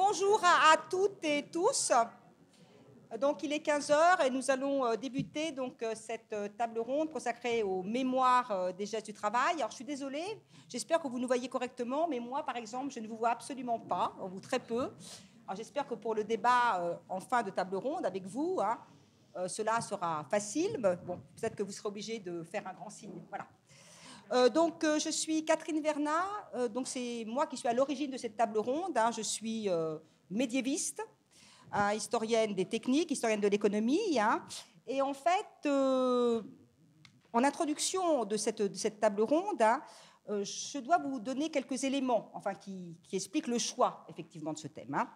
Bonjour à toutes et tous. Donc, il est 15 heures et nous allons débuter cette table ronde consacrée aux mémoires des gestes du travail. Alors, je suis désolée, j'espère que vous nous voyez correctement, mais moi, par exemple, je ne vous vois absolument pas, ou très peu. Alors, j'espère que pour le débat en fin de table ronde avec vous, cela sera facile. Bon, peut-être que vous serez obligé de faire un grand signe. Voilà. Je suis Catherine Vernat, donc c'est moi qui suis à l'origine de cette table ronde. Je suis médiéviste, historienne des techniques, historienne de l'économie. Et en fait, en introduction de cette table ronde, je dois vous donner quelques éléments qui expliquent le choix, effectivement, de ce thème.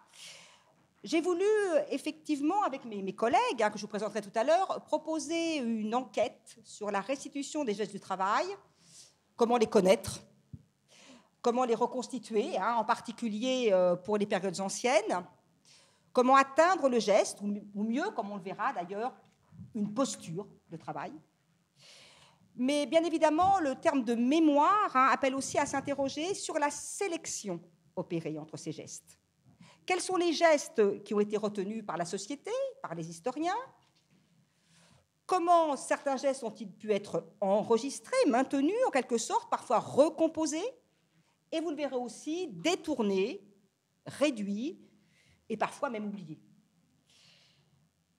J'ai voulu, effectivement, avec mes collègues, que je vous présenterai tout à l'heure, proposer une enquête sur la restitution des gestes du travail. Comment les connaître, comment les reconstituer, en particulier pour les périodes anciennes, comment atteindre le geste, ou mieux, comme on le verra d'ailleurs, une posture de travail. Mais bien évidemment, le terme de mémoire appelle aussi à s'interroger sur la sélection opérée entre ces gestes. Quels sont les gestes qui ont été retenus par la société, par les historiens ? Comment certains gestes ont-ils pu être enregistrés, maintenus en quelque sorte, parfois recomposés, et vous le verrez aussi, détournés, réduits, et parfois même oubliés.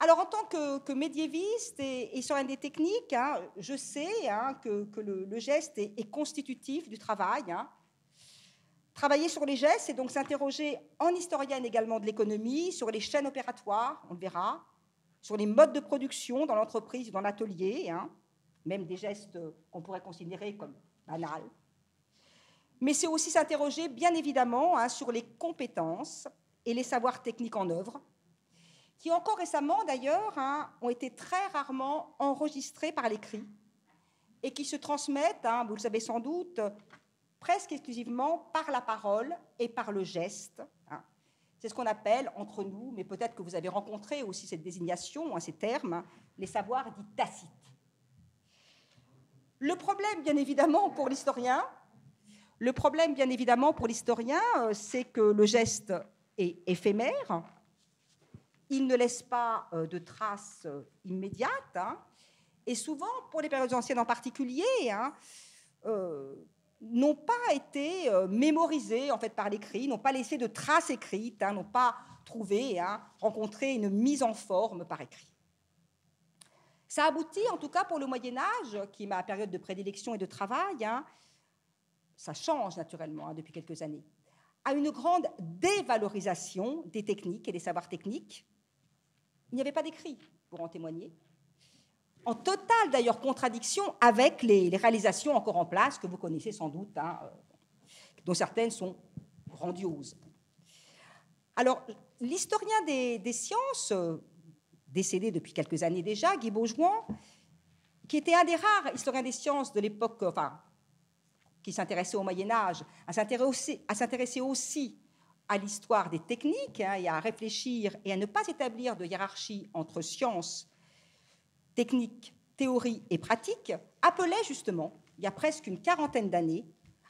Alors, en tant que médiéviste et historienne des techniques, je sais que le geste est constitutif du travail. Travailler sur les gestes, c'est donc s'interroger en historienne également de l'économie, sur les chaînes opératoires, on le verra, sur les modes de production dans l'entreprise, dans l'atelier, même des gestes qu'on pourrait considérer comme banals. Mais c'est aussi s'interroger, bien évidemment, sur les compétences et les savoirs techniques en œuvre, qui encore récemment, d'ailleurs, ont été très rarement enregistrés par l'écrit et qui se transmettent, vous le savez sans doute, presque exclusivement par la parole et par le geste. C'est ce qu'on appelle, entre nous, mais peut-être que vous avez rencontré aussi cette désignation, ces termes, les savoirs dits tacites. Le problème, bien évidemment, pour l'historien, c'est que le geste est éphémère, il ne laisse pas de traces immédiates, et souvent, pour les périodes anciennes en particulier, n'ont pas été mémorisés en fait, par l'écrit, n'ont pas laissé de traces écrites, n'ont pas trouvé, rencontré une mise en forme par écrit. Ça aboutit, en tout cas pour le Moyen-Âge, qui est ma période de prédilection et de travail, ça change naturellement depuis quelques années, à une grande dévalorisation des techniques et des savoirs techniques. Il n'y avait pas d'écrit pour en témoigner. En totale, d'ailleurs, contradiction avec les réalisations encore en place, que vous connaissez sans doute, dont certaines sont grandioses. Alors, l'historien des sciences, décédé depuis quelques années déjà, Guy Baugejouan, qui était un des rares historiens des sciences de l'époque, qui s'intéressait au Moyen-Âge, à s'intéresser aussi à l'histoire des techniques, et à réfléchir et à ne pas établir de hiérarchie entre sciences, technique, théorie et pratique, appelait justement, il y a presque une quarantaine d'années,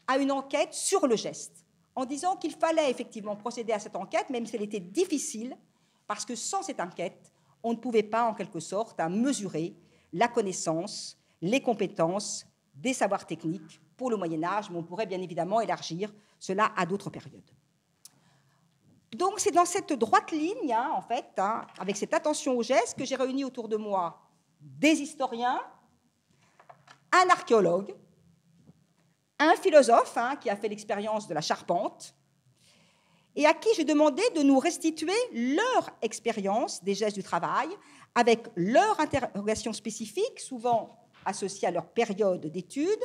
à une enquête sur le geste, en disant qu'il fallait effectivement procéder à cette enquête, même si elle était difficile, parce que sans cette enquête, on ne pouvait pas, en quelque sorte, mesurer la connaissance, les compétences des savoirs techniques pour le Moyen-Âge, mais on pourrait bien évidemment élargir cela à d'autres périodes. Donc, c'est dans cette droite ligne, en fait, avec cette attention au geste, que j'ai réuni autour de moi des historiens, un archéologue, un philosophe qui a fait l'expérience de la charpente et à qui j'ai demandé de nous restituer leur expérience des gestes du travail avec leurs interrogations spécifiques, souvent associées à leur période d'études,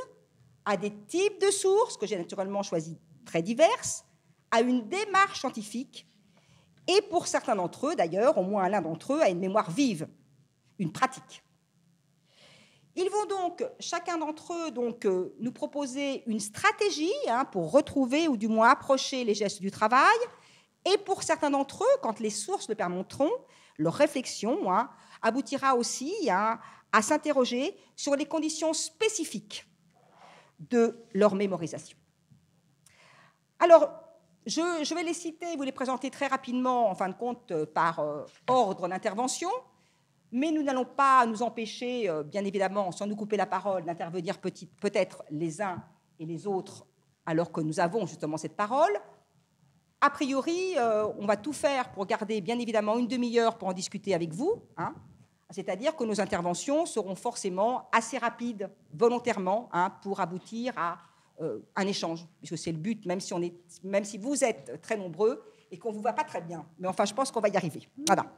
à des types de sources que j'ai naturellement choisies très diverses, à une démarche scientifique et pour certains d'entre eux, d'ailleurs, au moins l'un d'entre eux, à une mémoire vive, une pratique. Ils vont donc, chacun d'entre eux, nous proposer une stratégie pour retrouver ou du moins approcher les gestes du travail. Et pour certains d'entre eux, quand les sources le permettront, leur réflexion aboutira aussi à s'interroger sur les conditions spécifiques de leur mémorisation. Alors, Je vais les citer, vous les présenter très rapidement, en fin de compte, par ordre d'intervention, mais nous n'allons pas nous empêcher, bien évidemment, sans nous couper la parole, d'intervenir peut-être les uns et les autres, alors que nous avons justement cette parole. A priori, on va tout faire pour garder, bien évidemment, une demi-heure pour en discuter avec vous, hein. C'est-à-dire que nos interventions seront forcément assez rapides, volontairement, hein, pour aboutir à un échange, puisque c'est le but, même si vous êtes très nombreux et qu'on ne vous voit pas très bien. Mais enfin, je pense qu'on va y arriver. Voilà.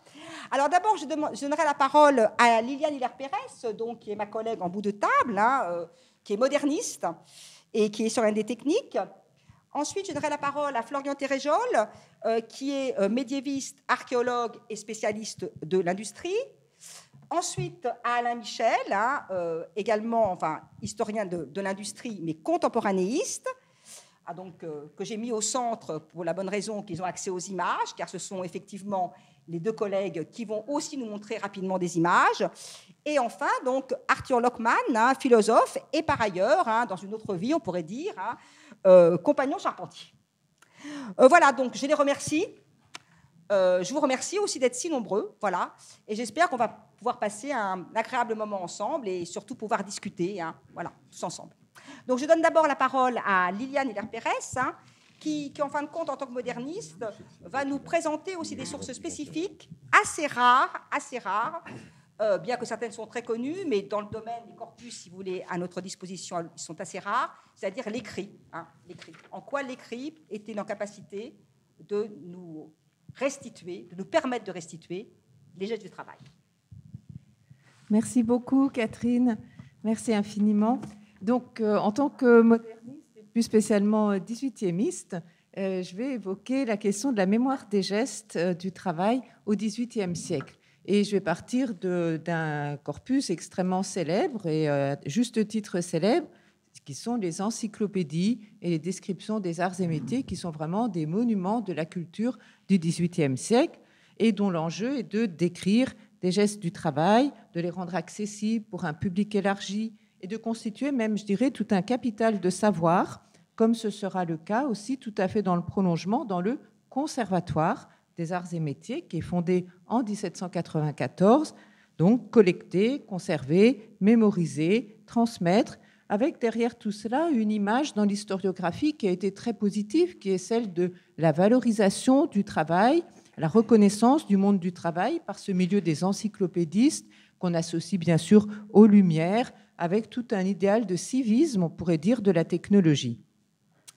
Alors d'abord, je donnerai la parole à Liliane Hilaire-Pérez, donc, qui est ma collègue en bout de table, hein, qui est moderniste et qui est sur l'un des techniques. Ensuite, je donnerai la parole à Florian Téréjol, qui est médiéviste, archéologue et spécialiste de l'industrie. Ensuite, à Alain Michel, hein, également historien de l'industrie, mais contemporanéiste, donc, que j'ai mis au centre pour la bonne raison qu'ils ont accès aux images, car ce sont effectivement les deux collègues qui vont aussi nous montrer rapidement des images. Et enfin, donc, Arthur Lockman, hein, philosophe, et par ailleurs, hein, dans une autre vie, on pourrait dire, hein, compagnon charpentier. Voilà, donc je les remercie. Je vous remercie aussi d'être si nombreux, voilà, et j'espère qu'on va pouvoir passer un agréable moment ensemble et surtout pouvoir discuter, hein, voilà, tous ensemble. Donc je donne d'abord la parole à Liliane Hilaire-Pérez, hein, qui, en fin de compte, en tant que moderniste, va nous présenter aussi des sources spécifiques, assez rares, bien que certaines sont très connues, mais dans le domaine des corpus, si vous voulez, à notre disposition, ils sont assez rares, c'est-à-dire l'écrit, hein, l'écrit. En quoi l'écrit était en capacité de nous restituer, de nous permettre de restituer les gestes du travail. Merci beaucoup, Catherine. Merci infiniment. Donc, en tant que moderniste, et plus spécialement 18e, je vais évoquer la question de la mémoire des gestes du travail au XVIIIe siècle. Et je vais partir d'un corpus extrêmement célèbre et juste titre célèbre, qui sont les encyclopédies et les descriptions des arts et métiers, qui sont vraiment des monuments de la culture du XVIIIe siècle et dont l'enjeu est de décrire des gestes du travail, de les rendre accessibles pour un public élargi et de constituer même, je dirais, tout un capital de savoir, comme ce sera le cas aussi tout à fait dans le prolongement, dans le Conservatoire des arts et métiers, qui est fondé en 1794, donc collecter, conserver, mémoriser, transmettre, avec derrière tout cela une image dans l'historiographie qui a été très positive, qui est celle de la valorisation du travail, la reconnaissance du monde du travail par ce milieu des encyclopédistes qu'on associe bien sûr aux Lumières, avec tout un idéal de civisme, on pourrait dire, de la technologie.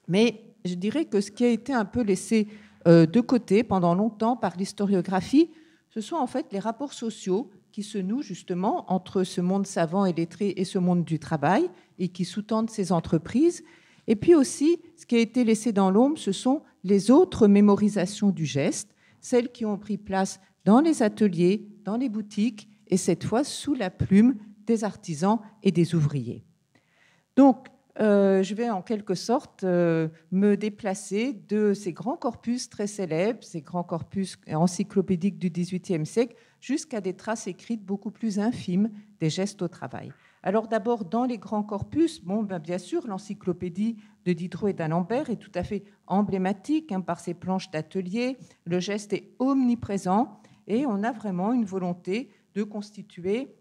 Mais je dirais que ce qui a été un peu laissé de côté pendant longtemps par l'historiographie, ce sont en fait les rapports sociaux qui se nouent justement entre ce monde savant et lettré et ce monde du travail et qui sous-tendent ces entreprises. Et puis aussi, ce qui a été laissé dans l'ombre, ce sont les autres mémorisations du geste, celles qui ont pris place dans les ateliers, dans les boutiques, et cette fois sous la plume des artisans et des ouvriers. Donc, je vais en quelque sorte me déplacer de ces grands corpus très célèbres, ces grands corpus encyclopédiques du XVIIIe siècle, jusqu'à des traces écrites beaucoup plus infimes des gestes au travail. Alors d'abord, dans les grands corpus, bien sûr, l'encyclopédie de Diderot et d'Alembert est tout à fait emblématique par ses planches d'atelier. Le geste est omniprésent et on a vraiment une volonté de constituer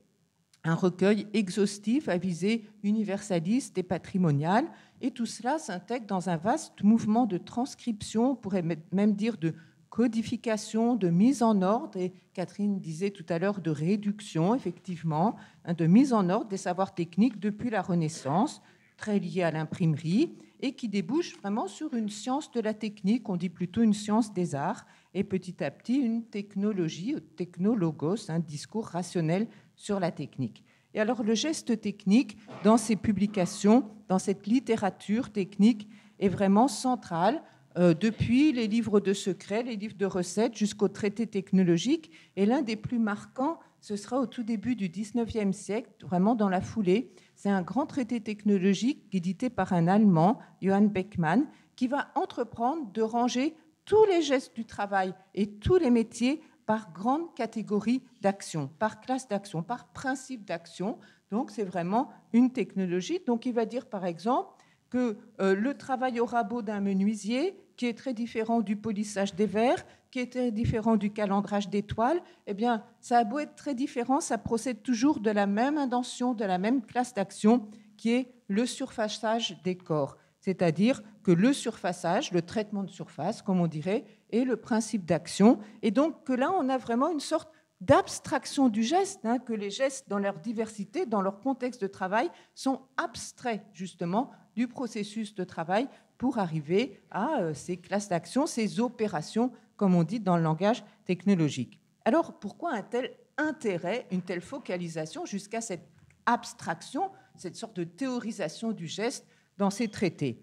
un recueil exhaustif à visée universaliste et patrimoniale. Et tout cela s'intègre dans un vaste mouvement de transcription, on pourrait même dire de codification, de mise en ordre, et Catherine disait tout à l'heure de réduction, effectivement, de mise en ordre des savoirs techniques depuis la Renaissance, très liée à l'imprimerie, et qui débouche vraiment sur une science de la technique, on dit plutôt une science des arts, et petit à petit une technologie, technologos, un discours rationnel sur la technique. Et alors le geste technique, dans ces publications, dans cette littérature technique, est vraiment central, depuis les livres de secrets, les livres de recettes, jusqu'aux traités technologiques. Et l'un des plus marquants, ce sera au tout début du XIXe siècle, vraiment dans la foulée. C'est un grand traité technologique édité par un Allemand, Johann Beckmann, qui va entreprendre de ranger tous les gestes du travail et tous les métiers par grande catégorie d'action, par classe d'action, par principe d'action. Donc, c'est vraiment une technologie. Donc, il va dire, par exemple, que le travail au rabot d'un menuisier qui est très différent du polissage des verres, qui est très différent du calendrage des toiles, eh bien, ça a beau être très différent, ça procède toujours de la même intention, de la même classe d'action, qui est le surfaçage des corps. C'est-à-dire que le surfaçage, le traitement de surface, comme on dirait, est le principe d'action. Et donc que là, on a vraiment une sorte d'abstraction du geste, que les gestes, dans leur diversité, dans leur contexte de travail, sont abstraits, justement, du processus de travail pour arriver à ces classes d'action, ces opérations, comme on dit dans le langage technologique. Alors, pourquoi un tel intérêt, une telle focalisation jusqu'à cette abstraction, cette sorte de théorisation du geste dans ces traités?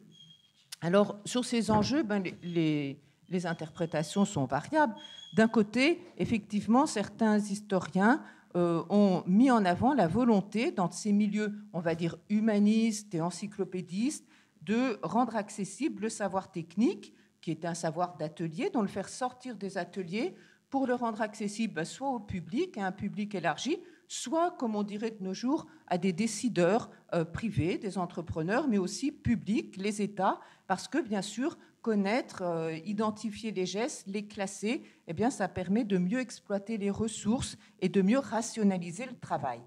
Alors, sur ces enjeux, les interprétations sont variables. D'un côté, effectivement, certains historiens ont mis en avant la volonté, dans ces milieux, on va dire, humanistes et encyclopédistes, de rendre accessible le savoir technique, qui est un savoir d'atelier, donc le faire sortir des ateliers pour le rendre accessible soit au public, à un public élargi, soit, comme on dirait de nos jours, à des décideurs privés, des entrepreneurs, mais aussi publics, les États, parce que, bien sûr, connaître, identifier les gestes, les classer, eh bien, ça permet de mieux exploiter les ressources et de mieux rationaliser le travail.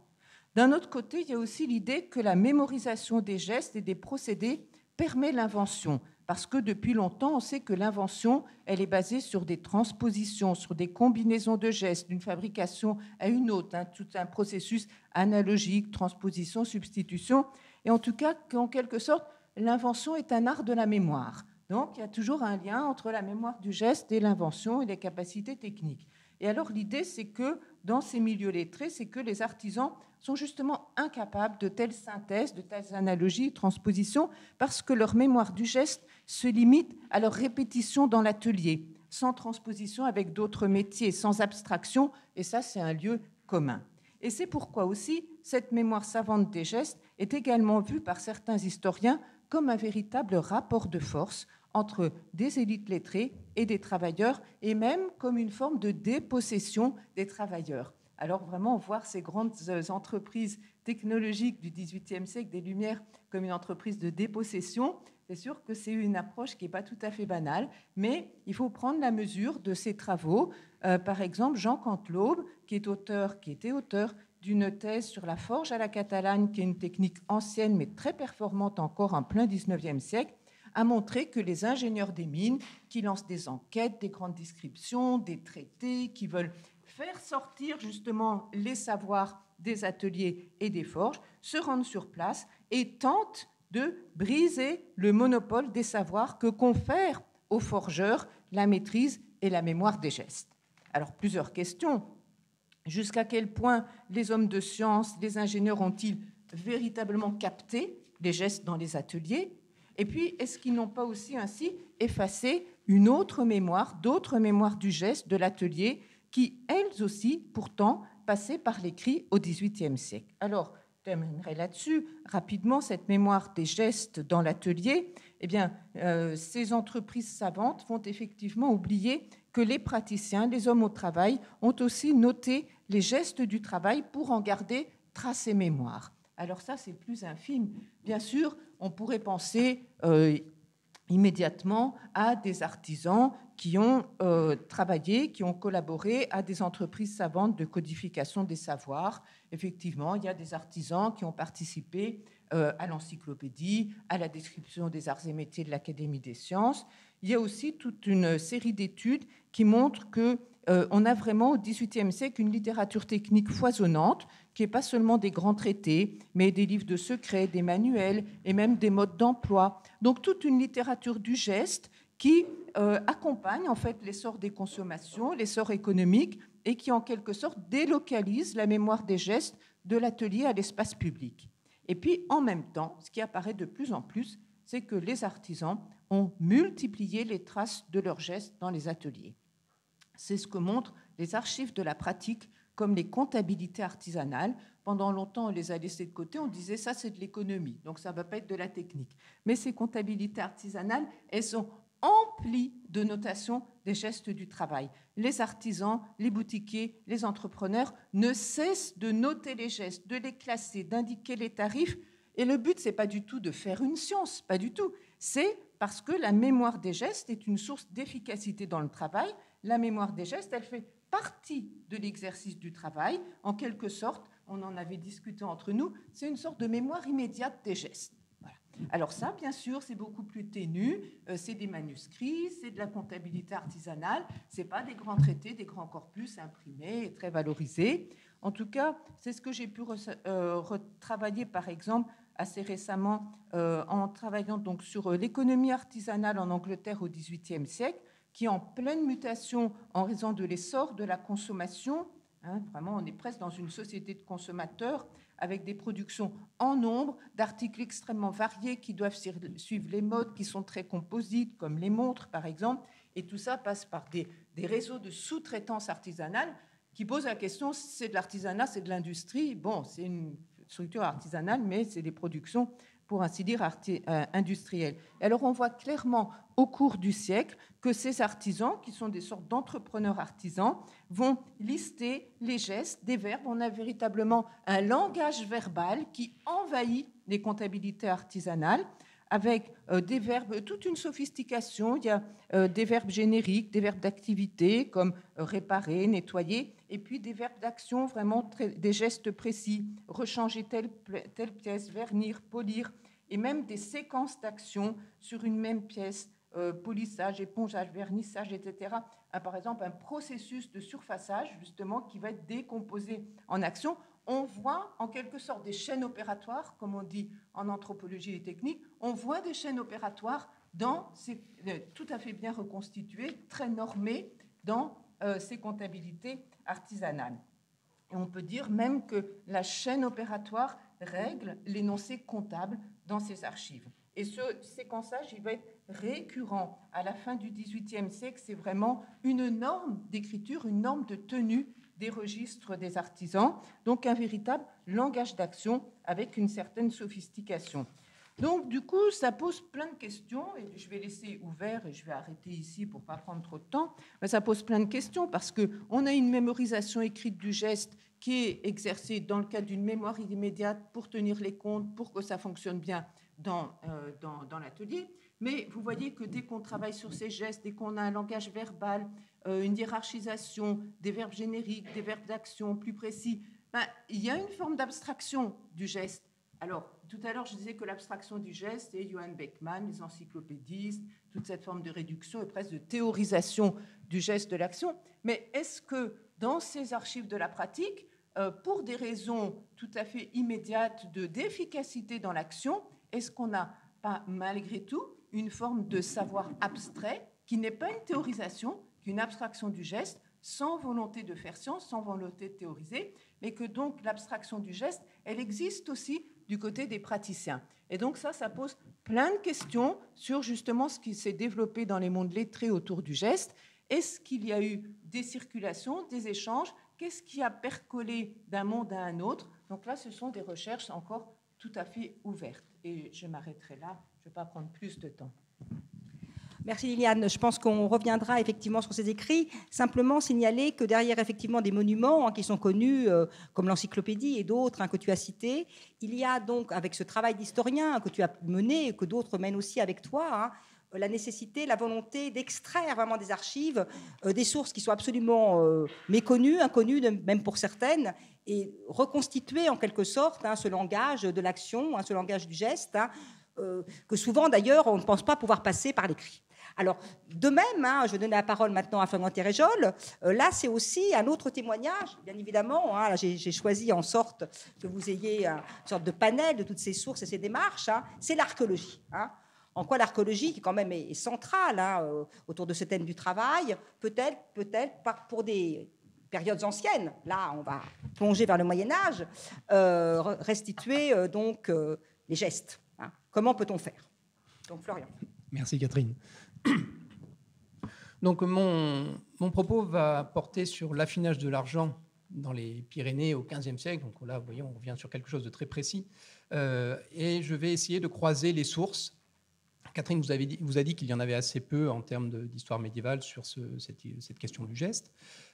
D'un autre côté, il y a aussi l'idée que la mémorisation des gestes et des procédés permet l'invention, parce que depuis longtemps, on sait que l'invention, elle est basée sur des transpositions, sur des combinaisons de gestes, d'une fabrication à une autre, tout un processus analogique, transposition, substitution, et en tout cas, qu'en quelque sorte, l'invention est un art de la mémoire. Donc, il y a toujours un lien entre la mémoire du geste et l'invention et les capacités techniques. Et alors, l'idée, c'est que dans ces milieux lettrés, c'est que les artisans sont justement incapables de telles synthèses, de telles analogies, transpositions, parce que leur mémoire du geste se limite à leur répétition dans l'atelier, sans transposition avec d'autres métiers, sans abstraction, et ça, c'est un lieu commun. Et c'est pourquoi aussi cette mémoire savante des gestes est également vue par certains historiens comme un véritable rapport de force entre des élites lettrées et des travailleurs, et même comme une forme de dépossession des travailleurs. Alors vraiment, voir ces grandes entreprises technologiques du XVIIIe siècle, des Lumières, comme une entreprise de dépossession, c'est sûr que c'est une approche qui n'est pas tout à fait banale, mais il faut prendre la mesure de ces travaux. Par exemple, Jean Cantelaube, qui était auteur d'une thèse sur la forge à la catalane, qui est une technique ancienne mais très performante encore en plein XIXe siècle, a montré que les ingénieurs des mines qui lancent des enquêtes, des grandes descriptions, des traités, qui veulent faire sortir justement les savoirs des ateliers et des forges, se rendent sur place et tentent de briser le monopole des savoirs que confèrent aux forgeurs la maîtrise et la mémoire des gestes. Alors, plusieurs questions. Jusqu'à quel point les hommes de science, les ingénieurs ont-ils véritablement capté les gestes dans les ateliers? Et puis, est-ce qu'ils n'ont pas aussi ainsi effacé une autre mémoire, d'autres mémoires du geste, de l'atelier, qui, elles aussi, pourtant, passaient par l'écrit au XVIIIe siècle? Alors, je terminerai là-dessus. Rapidement, cette mémoire des gestes dans l'atelier, eh bien, ces entreprises savantes vont effectivement oublier que les praticiens, les hommes au travail, ont aussi noté les gestes du travail pour en garder trace et mémoire. Alors ça, c'est plus infime. Bien sûr, on pourrait penser immédiatement à des artisans qui ont travaillé, qui ont collaboré à des entreprises savantes de codification des savoirs. Effectivement, il y a des artisans qui ont participé à l'encyclopédie, à la description des arts et métiers de l'Académie des sciences. Il y a aussi toute une série d'études qui montrent qu'on a vraiment au XVIIIe siècle une littérature technique foisonnante, qui n'est pas seulement des grands traités, mais des livres de secrets, des manuels et même des modes d'emploi. Donc toute une littérature du geste qui accompagne en fait l'essor des consommations, l'essor économique, et qui en quelque sorte délocalise la mémoire des gestes de l'atelier à l'espace public. Et puis en même temps, ce qui apparaît de plus en plus, c'est que les artisans ont multiplié les traces de leurs gestes dans les ateliers. C'est ce que montrent les archives de la pratique, comme les comptabilités artisanales. Pendant longtemps, on les a laissées de côté, on disait ça c'est de l'économie, donc ça ne va pas être de la technique. Mais ces comptabilités artisanales, elles sont emplies de notations des gestes du travail. Les artisans, les boutiquiers, les entrepreneurs ne cessent de noter les gestes, de les classer, d'indiquer les tarifs. Et le but, ce n'est pas du tout de faire une science, pas du tout. C'est parce que la mémoire des gestes est une source d'efficacité dans le travail. La mémoire des gestes, elle fait partie de l'exercice du travail. En quelque sorte, on en avait discuté entre nous, c'est une sorte de mémoire immédiate des gestes. Voilà. Alors ça, bien sûr, c'est beaucoup plus ténu, c'est des manuscrits, c'est de la comptabilité artisanale, ce n'est pas des grands traités, des grands corpus imprimés et très valorisés. En tout cas, c'est ce que j'ai pu retravailler, par exemple, assez récemment, en travaillant donc sur l'économie artisanale en Angleterre au XVIIIe siècle, qui est en pleine mutation en raison de l'essor de la consommation. Vraiment, on est presque dans une société de consommateurs avec des productions en nombre, d'articles extrêmement variés qui doivent suivre les modes, qui sont très composites, comme les montres, par exemple. Et tout ça passe par des réseaux de sous-traitance artisanale qui posent la question, c'est de l'artisanat, c'est de l'industrie. Bon, c'est une structure artisanale, mais c'est des productions, pour ainsi dire, industrielles. Alors, on voit clairement au cours du siècle que ces artisans, qui sont des sortes d'entrepreneurs artisans, vont lister les gestes, des verbes. On a véritablement un langage verbal qui envahit les comptabilités artisanales, avec des verbes, toute une sophistication. Il y a des verbes génériques, des verbes d'activité comme réparer, nettoyer, et puis des verbes d'action, vraiment des gestes précis, rechanger telle pièce, vernir, polir, et même des séquences d'actions sur une même pièce, polissage, épongeage, vernissage, etc. Par exemple, un processus de surfaçage, justement, qui va être décomposé en actions. On voit en quelque sorte des chaînes opératoires, comme on dit en anthropologie et technique, on voit des chaînes opératoires tout à fait bien reconstituées, très normées dans ces comptabilités artisanales. Et on peut dire même que la chaîne opératoire règle l'énoncé comptable dans ces archives. Et ce séquençage, il va être récurrent à la fin du XVIIIe siècle. C'est vraiment une norme d'écriture, une norme de tenue des registres des artisans, donc un véritable langage d'action avec une certaine sophistication. Donc, du coup, ça pose plein de questions, et je vais laisser ouvert, et je vais arrêter ici pour ne pas prendre trop de temps, mais ça pose plein de questions, parce qu'on a une mémorisation écrite du geste qui est exercée dans le cadre d'une mémoire immédiate pour tenir les comptes, pour que ça fonctionne bien dans l'atelier. Mais vous voyez que dès qu'on travaille sur ces gestes, dès qu'on a un langage verbal, une hiérarchisation, des verbes génériques, des verbes d'action plus précis, il y a une forme d'abstraction du geste. Alors, tout à l'heure, je disais que l'abstraction du geste, et Johann Beckmann, les encyclopédistes, toute cette forme de réduction et presque de théorisation du geste de l'action. Mais est-ce que dans ces archives de la pratique, pour des raisons tout à fait immédiates d'efficacité dans l'action, est-ce qu'on n'a pas malgré tout une forme de savoir abstrait qui n'est pas une théorisation, qu'une abstraction du geste, sans volonté de faire science, sans volonté de théoriser, mais que donc l'abstraction du geste, elle existe aussi du côté des praticiens. Et donc ça pose plein de questions sur justement ce qui s'est développé dans les mondes lettrés autour du geste. Est-ce qu'il y a eu des circulations, des échanges? Qu'est-ce qui a percolé d'un monde à un autre? Donc là, ce sont des recherches encore tout à fait ouvertes. Et je m'arrêterai là, je ne vais pas prendre plus de temps. Merci Liliane. Je pense qu'on reviendra effectivement sur ces écrits. Simplement signaler que derrière effectivement des monuments qui sont connus, comme l'encyclopédie et d'autres que tu as cités, il y a donc, avec ce travail d'historien que tu as mené et que d'autres mènent aussi avec toi, la nécessité, la volonté d'extraire vraiment des archives, des sources qui sont absolument méconnues, inconnues même pour certaines, et reconstituer en quelque sorte ce langage de l'action, ce langage du geste, que souvent d'ailleurs on ne pense pas pouvoir passer par l'écrit. Alors, de même, je vais donner la parole maintenant à Florian Terrejol. Là, c'est aussi un autre témoignage, bien évidemment. Là, j'ai choisi en sorte que vous ayez une sorte de panel de toutes ces sources et ces démarches. C'est l'archéologie. En quoi l'archéologie, qui quand même est centrale autour de ce thème du travail, peut-être pour des périodes anciennes, là, on va plonger vers le Moyen-Âge, restituer donc les gestes. Comment peut-on faire? Donc, Florian. Merci, Catherine. Donc, mon propos va porter sur l'affinage de l'argent dans les Pyrénées au XVe siècle. Donc là, vous voyez, on revient sur quelque chose de très précis. Et je vais essayer de croiser les sources. Catherine vous a dit qu'il y en avait assez peu en termes d'histoire médiévale sur cette question du geste.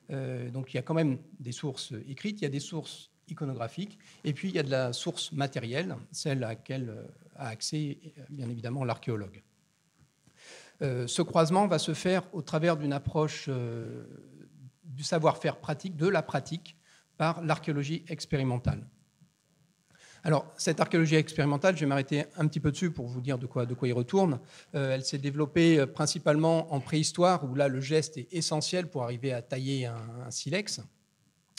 Donc, il y a quand même des sources écrites, il y a des sources iconographiques, et puis il y a de la source matérielle, celle à laquelle a accès, bien évidemment, l'archéologue. Ce croisement va se faire au travers d'une approche du savoir-faire pratique, de la pratique, par l'archéologie expérimentale. Alors, cette archéologie expérimentale, je vais m'arrêter un petit peu dessus pour vous dire de quoi il retourne. Elle s'est développée principalement en préhistoire, où là, le geste est essentiel pour arriver à tailler un silex.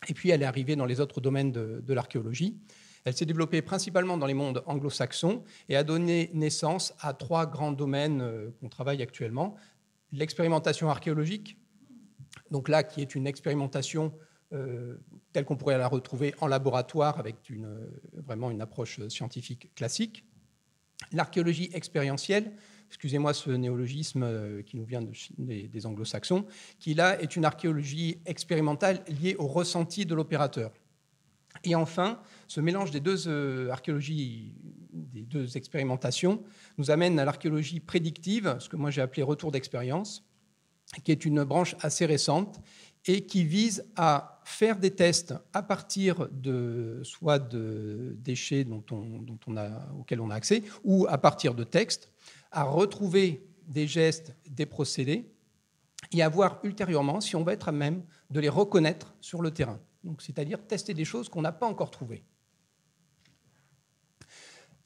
Et puis, elle est arrivée dans les autres domaines de l'archéologie. Elle s'est développée principalement dans les mondes anglo-saxons et a donné naissance à 3 grands domaines qu'on travaille actuellement. L'expérimentation archéologique, donc là, qui est une expérimentation telle qu'on pourrait la retrouver en laboratoire avec vraiment une approche scientifique classique. L'archéologie expérientielle, excusez-moi ce néologisme qui nous vient des anglo-saxons, qui là est une archéologie expérimentale liée au ressenti de l'opérateur. Et enfin, ce mélange des deux archéologies, des deux expérimentations, nous amène à l'archéologie prédictive, ce que moi j'ai appelé retour d'expérience, qui est une branche assez récente et qui vise à faire des tests à partir soit de déchets auxquels on a accès, ou à partir de textes, à retrouver des gestes, des procédés, et à voir ultérieurement si on va être à même de les reconnaître sur le terrain. Donc, c'est-à-dire tester des choses qu'on n'a pas encore trouvées.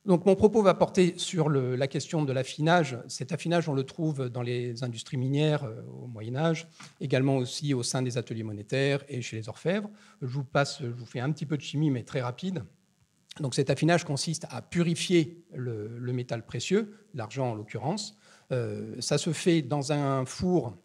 Donc, mon propos va porter sur la question de l'affinage. Cet affinage, on le trouve dans les industries minières au Moyen-Âge, également aussi au sein des ateliers monétaires et chez les orfèvres. Je vous fais un petit peu de chimie, mais très rapide. Donc, cet affinage consiste à purifier le métal précieux, l'argent en l'occurrence. Ça se fait dans un four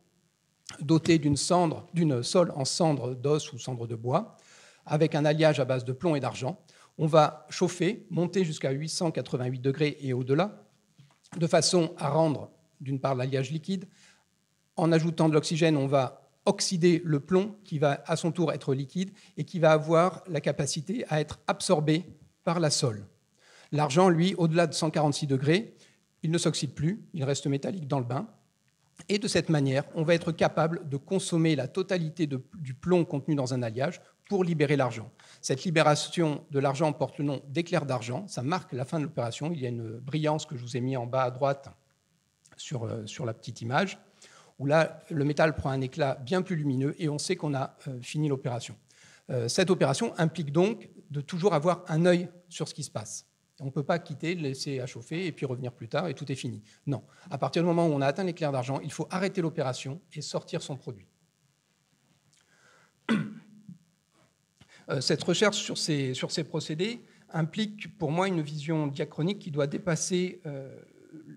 doté d'une sole en cendre d'os ou cendre de bois, avec un alliage à base de plomb et d'argent. On va chauffer, monter jusqu'à 888 degrés et au-delà, de façon à rendre, d'une part, l'alliage liquide. En ajoutant de l'oxygène, on va oxyder le plomb, qui va à son tour être liquide et qui va avoir la capacité à être absorbé par la sole. L'argent, lui, au-delà de 146 degrés, il ne s'oxyde plus, il reste métallique dans le bain. Et de cette manière, on va être capable de consommer la totalité du plomb contenu dans un alliage pour libérer l'argent. Cette libération de l'argent porte le nom d'éclair d'argent. Ça marque la fin de l'opération. Il y a une brillance que je vous ai mis en bas à droite sur la petite image, où là, le métal prend un éclat bien plus lumineux et on sait qu'on a fini l'opération. Cette opération implique donc de toujours avoir un œil sur ce qui se passe. On ne peut pas quitter, le laisser à chauffer et puis revenir plus tard et tout est fini. Non. À partir du moment où on a atteint l'éclair d'argent, il faut arrêter l'opération et sortir son produit. Cette recherche sur ces procédés implique pour moi une vision diachronique qui doit dépasser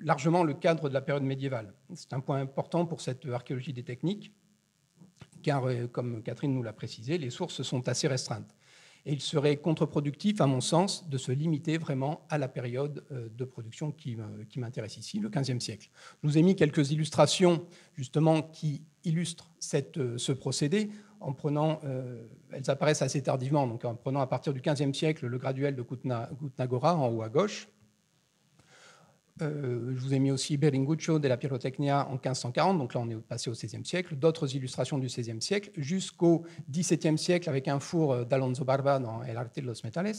largement le cadre de la période médiévale. C'est un point important pour cette archéologie des techniques, car, comme Catherine nous l'a précisé, les sources sont assez restreintes. Et il serait contre-productif, à mon sens, de se limiter vraiment à la période de production qui m'intéresse ici, le XVe siècle. Je vous ai mis quelques illustrations, justement, qui illustrent ce procédé, en prenant, elles apparaissent assez tardivement, donc en prenant à partir du XVe siècle le graduel de Kutnagora, en haut à gauche. Je vous ai mis aussi Beringuccio della Pirotecnia en 1540, donc là on est passé au XVIe siècle, d'autres illustrations du XVIe siècle, jusqu'au XVIIe siècle avec un four d'Alonso Barba dans El Arte de los Metales.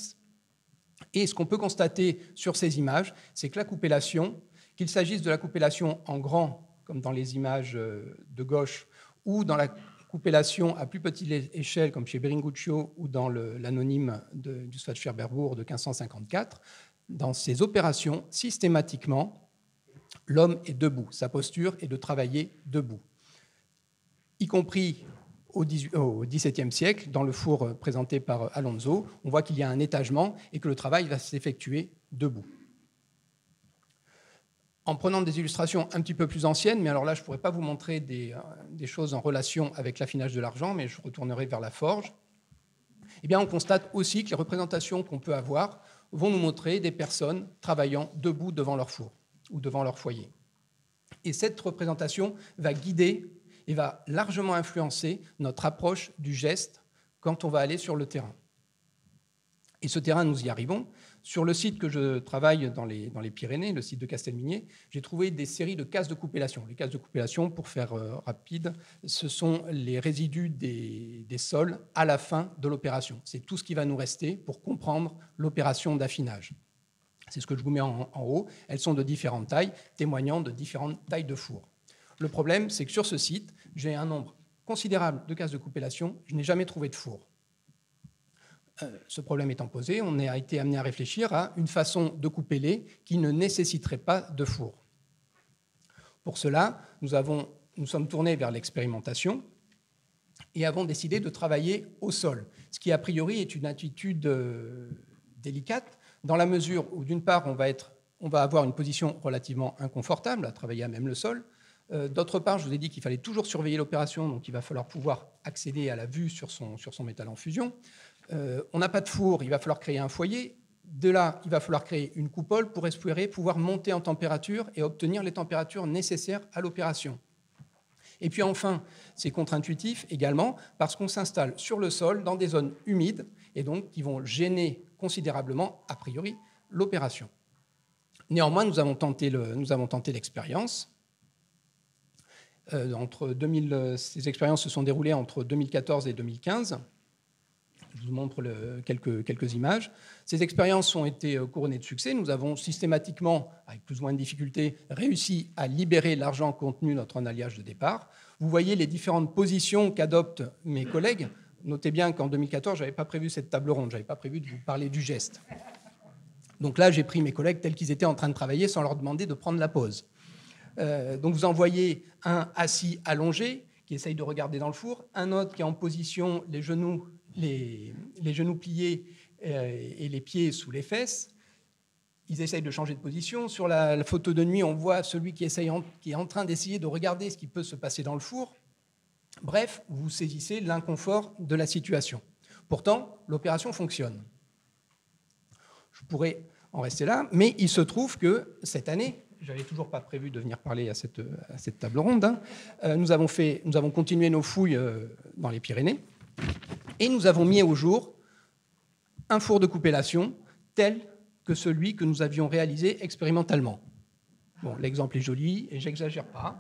Et ce qu'on peut constater sur ces images, c'est que la coupellation, qu'il s'agisse de la coupellation en grand, comme dans les images de gauche, ou dans la coupellation à plus petite échelle, comme chez Beringuccio ou dans l'anonyme du Schwarzschild-Berbourg de 1554, dans ces opérations, systématiquement, l'homme est debout. Sa posture est de travailler debout. Y compris au XVIIe siècle, dans le four présenté par Alonso, on voit qu'il y a un étagement et que le travail va s'effectuer debout. En prenant des illustrations un petit peu plus anciennes, mais alors là, je ne pourrais pas vous montrer des choses en relation avec l'affinage de l'argent, mais je retournerai vers la forge. Eh bien, on constate aussi que les représentations qu'on peut avoir vont nous montrer des personnes travaillant debout devant leur four ou devant leur foyer. Et cette représentation va guider et va largement influencer notre approche du geste quand on va aller sur le terrain. Et ce terrain, nous y arrivons. Sur le site que je travaille dans les Pyrénées, le site de Castelminier, j'ai trouvé des séries de cases de coupellation. Les cases de coupellation, pour faire rapide, ce sont les résidus des sols à la fin de l'opération. C'est tout ce qui va nous rester pour comprendre l'opération d'affinage. C'est ce que je vous mets en haut. Elles sont de différentes tailles, témoignant de différentes tailles de four. Le problème, c'est que sur ce site, j'ai un nombre considérable de cases de coupellation. Je n'ai jamais trouvé de four. Ce problème étant posé, on a été amené à réfléchir à une façon de coupeller qui ne nécessiterait pas de four. Pour cela, nous sommes tournés vers l'expérimentation et avons décidé de travailler au sol, ce qui a priori est une attitude délicate, dans la mesure où, d'une part, on va avoir une position relativement inconfortable à travailler à même le sol. D'autre part, je vous ai dit qu'il fallait toujours surveiller l'opération, donc il va falloir pouvoir accéder à la vue sur son métal en fusion. On n'a pas de four, il va falloir créer un foyer. De là, il va falloir créer une coupole pour espérer pouvoir monter en température et obtenir les températures nécessaires à l'opération. Et puis enfin, c'est contre-intuitif également parce qu'on s'installe sur le sol dans des zones humides et donc qui vont gêner considérablement, a priori, l'opération. Néanmoins, nous avons tenté l'expérience. Ces expériences se sont déroulées entre 2014 et 2015. Je vous montre quelques images. Ces expériences ont été couronnées de succès. Nous avons systématiquement, avec plus ou moins de difficultés, réussi à libérer l'argent contenu dans notre alliage de départ. Vous voyez les différentes positions qu'adoptent mes collègues. Notez bien qu'en 2014, je n'avais pas prévu cette table ronde, je n'avais pas prévu de vous parler du geste. Donc là, j'ai pris mes collègues tels qu'ils étaient en train de travailler sans leur demander de prendre la pause. Donc vous en voyez un assis allongé qui essaye de regarder dans le four, un autre qui est en position les genoux pliés et les pieds sous les fesses. Ils essayent de changer de position. Sur la photo de nuit, on voit celui qui est en train d'essayer de regarder ce qui peut se passer dans le four. Bref, vous saisissez l'inconfort de la situation. Pourtant, l'opération fonctionne. Je pourrais en rester là, mais il se trouve que cette année, je n'avais toujours pas prévu de venir parler à cette table ronde, nous avons continué nos fouilles dans les Pyrénées et nous avons mis au jour un four de coupellation tel que celui que nous avions réalisé expérimentalement. Bon, l'exemple est joli et j'exagère pas.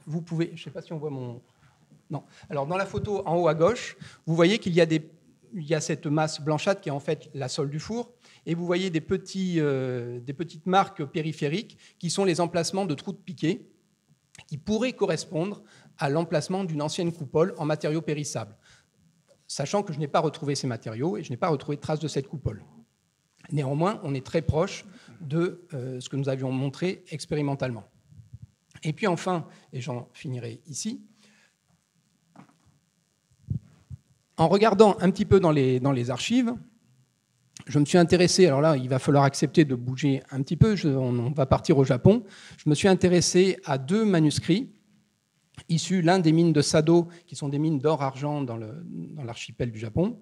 Vous pouvez, je ne sais pas si on voit mon... Non. Alors, dans la photo en haut à gauche, vous voyez qu'il y a cette masse blanchâtre qui est en fait la sole du four, et vous voyez des petites marques périphériques qui sont les emplacements de trous de piquet qui pourraient correspondre à l'emplacement d'une ancienne coupole en matériaux périssables, sachant que je n'ai pas retrouvé ces matériaux et je n'ai pas retrouvé de traces de cette coupole. Néanmoins, on est très proche de ce que nous avions montré expérimentalement. Et puis enfin, et j'en finirai ici, en regardant un petit peu dans les archives, je me suis intéressé, alors là, il va falloir accepter de bouger un petit peu, on va partir au Japon. Je me suis intéressé à 2 manuscrits issus, l'un des mines de Sado, qui sont des mines d'or-argent dans l'archipel du Japon,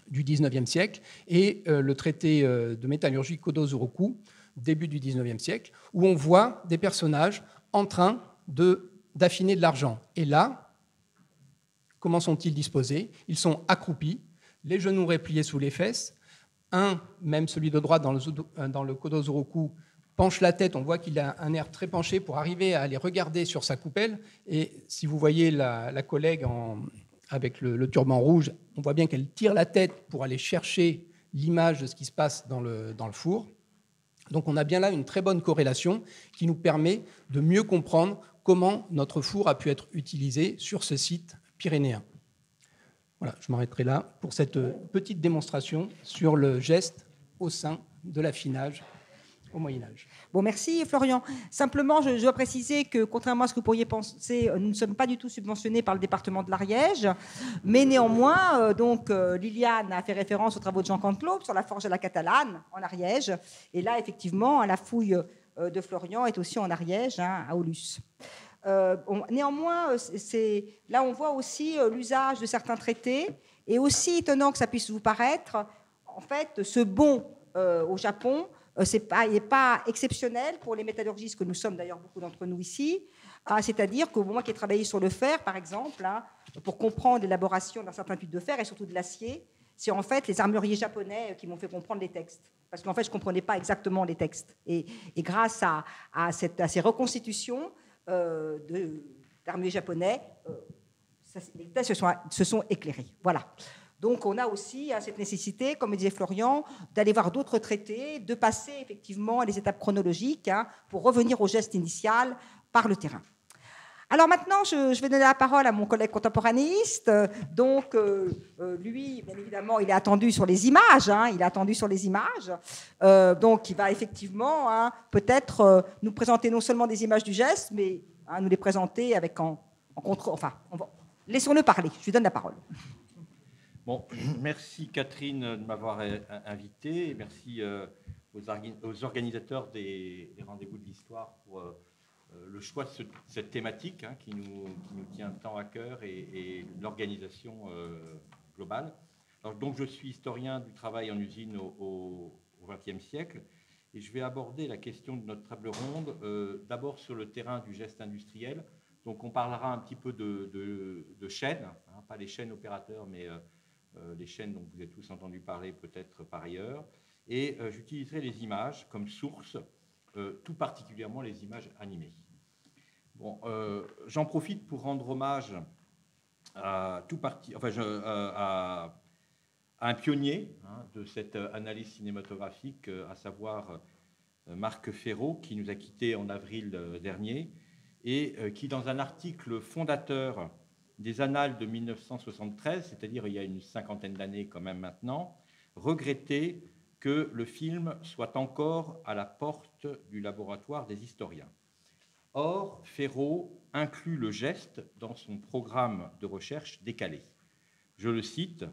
du 19e siècle, et le traité de métallurgie Kodo-Zuroku, début du 19e siècle, où on voit des personnages en train d'affiner de l'argent. Et là, comment sont-ils disposés? Ils sont accroupis, les genoux repliés sous les fesses. Un, même celui de droite dans le Kodo-Zuroku, penche la tête. On voit qu'il a un air très penché pour arriver à aller regarder sur sa coupelle. Et si vous voyez la collègue avec le turban rouge, on voit bien qu'elle tire la tête pour aller chercher l'image de ce qui se passe dans le four. Donc on a bien là une très bonne corrélation qui nous permet de mieux comprendre comment notre four a pu être utilisé sur ce site pyrénéen. Voilà, je m'arrêterai là pour cette petite démonstration sur le geste au sein de l'affinage au Moyen-Âge. Bon, merci Florian. Simplement, je dois préciser que, contrairement à ce que vous pourriez penser, nous ne sommes pas du tout subventionnés par le département de l'Ariège, mais néanmoins, Liliane a fait référence aux travaux de Jean Cantlope sur la forge à la Catalane, en Ariège, et là, effectivement, la fouille de Florian est aussi en Ariège, à Aulus. Néanmoins, là, on voit aussi l'usage de certains traités, et aussi étonnant que ça puisse vous paraître, en fait, ce bond au Japon, il n'est pas exceptionnel pour les métallurgistes que nous sommes, d'ailleurs beaucoup d'entre nous ici, c'est-à-dire que moi qui ai travaillé sur le fer, par exemple, pour comprendre l'élaboration d'un certain type de fer et surtout de l'acier, c'est en fait les armuriers japonais qui m'ont fait comprendre les textes. Parce qu'en fait, je ne comprenais pas exactement les textes. Et grâce à ces reconstitutions d'armuriers japonais, les textes se sont éclairés. Voilà. Donc, on a aussi cette nécessité, comme disait Florian, d'aller voir d'autres traités, de passer effectivement à des étapes chronologiques pour revenir au geste initial par le terrain. Alors maintenant, je vais donner la parole à mon collègue contemporanéiste. Donc, lui, bien évidemment, il est attendu sur les images. Il est attendu sur les images. Donc, il va effectivement peut-être nous présenter non seulement des images du geste, mais nous les présenter avec en contre. Enfin, laissons-le parler. Je lui donne la parole. Bon, merci Catherine de m'avoir invité. Merci aux organisateurs des rendez-vous de l'histoire pour le choix de cette thématique qui nous tient tant à cœur et l'organisation globale. Alors, donc, je suis historien du travail en usine au XXe siècle et je vais aborder la question de notre table ronde d'abord sur le terrain du geste industriel. Donc, on parlera un petit peu de chaînes, pas les chaînes opérateurs, mais les chaînes dont vous avez tous entendu parler peut-être par ailleurs. Et j'utiliserai les images comme source, tout particulièrement les images animées. Bon, j'en profite pour rendre hommage à un pionnier de cette analyse cinématographique, à savoir Marc Fesneau, qui nous a quittés en avril dernier, et qui, dans un article fondateur des Annales de 1973, c'est-à-dire il y a une cinquantaine d'années quand même maintenant, regrettait que le film soit encore à la porte du laboratoire des historiens. Or, Fesneau inclut le geste dans son programme de recherche décalé. Je le cite,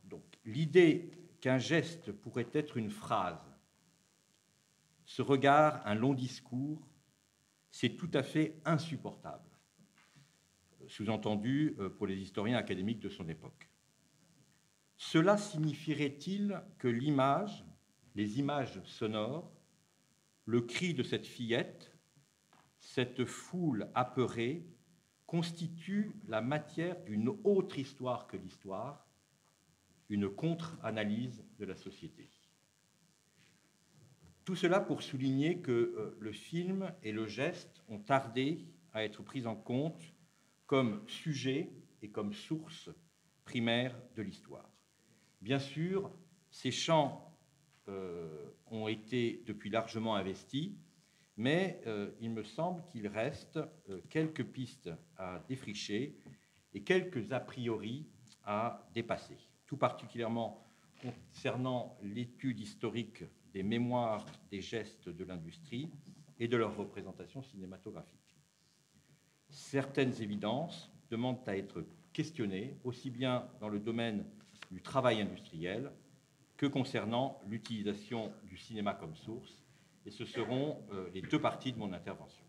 donc, l'idée qu'un geste pourrait être une phrase, ce regard, un long discours, c'est tout à fait insupportable. Sous-entendu pour les historiens académiques de son époque. Cela signifierait-il que l'image, les images sonores, le cri de cette fillette, cette foule apeurée, constituent la matière d'une autre histoire que l'histoire, une contre-analyse de la société. Tout cela pour souligner que le film et le geste ont tardé à être pris en compte comme sujet et comme source primaire de l'histoire. Bien sûr, ces champs ont été depuis largement investis, mais il me semble qu'il reste quelques pistes à défricher et quelques a priori à dépasser, tout particulièrement concernant l'étude historique des mémoires des gestes de l'industrie et de leur représentation cinématographique. Certaines évidences demandent à être questionnées, aussi bien dans le domaine du travail industriel que concernant l'utilisation du cinéma comme source, et ce seront les deux parties de mon intervention.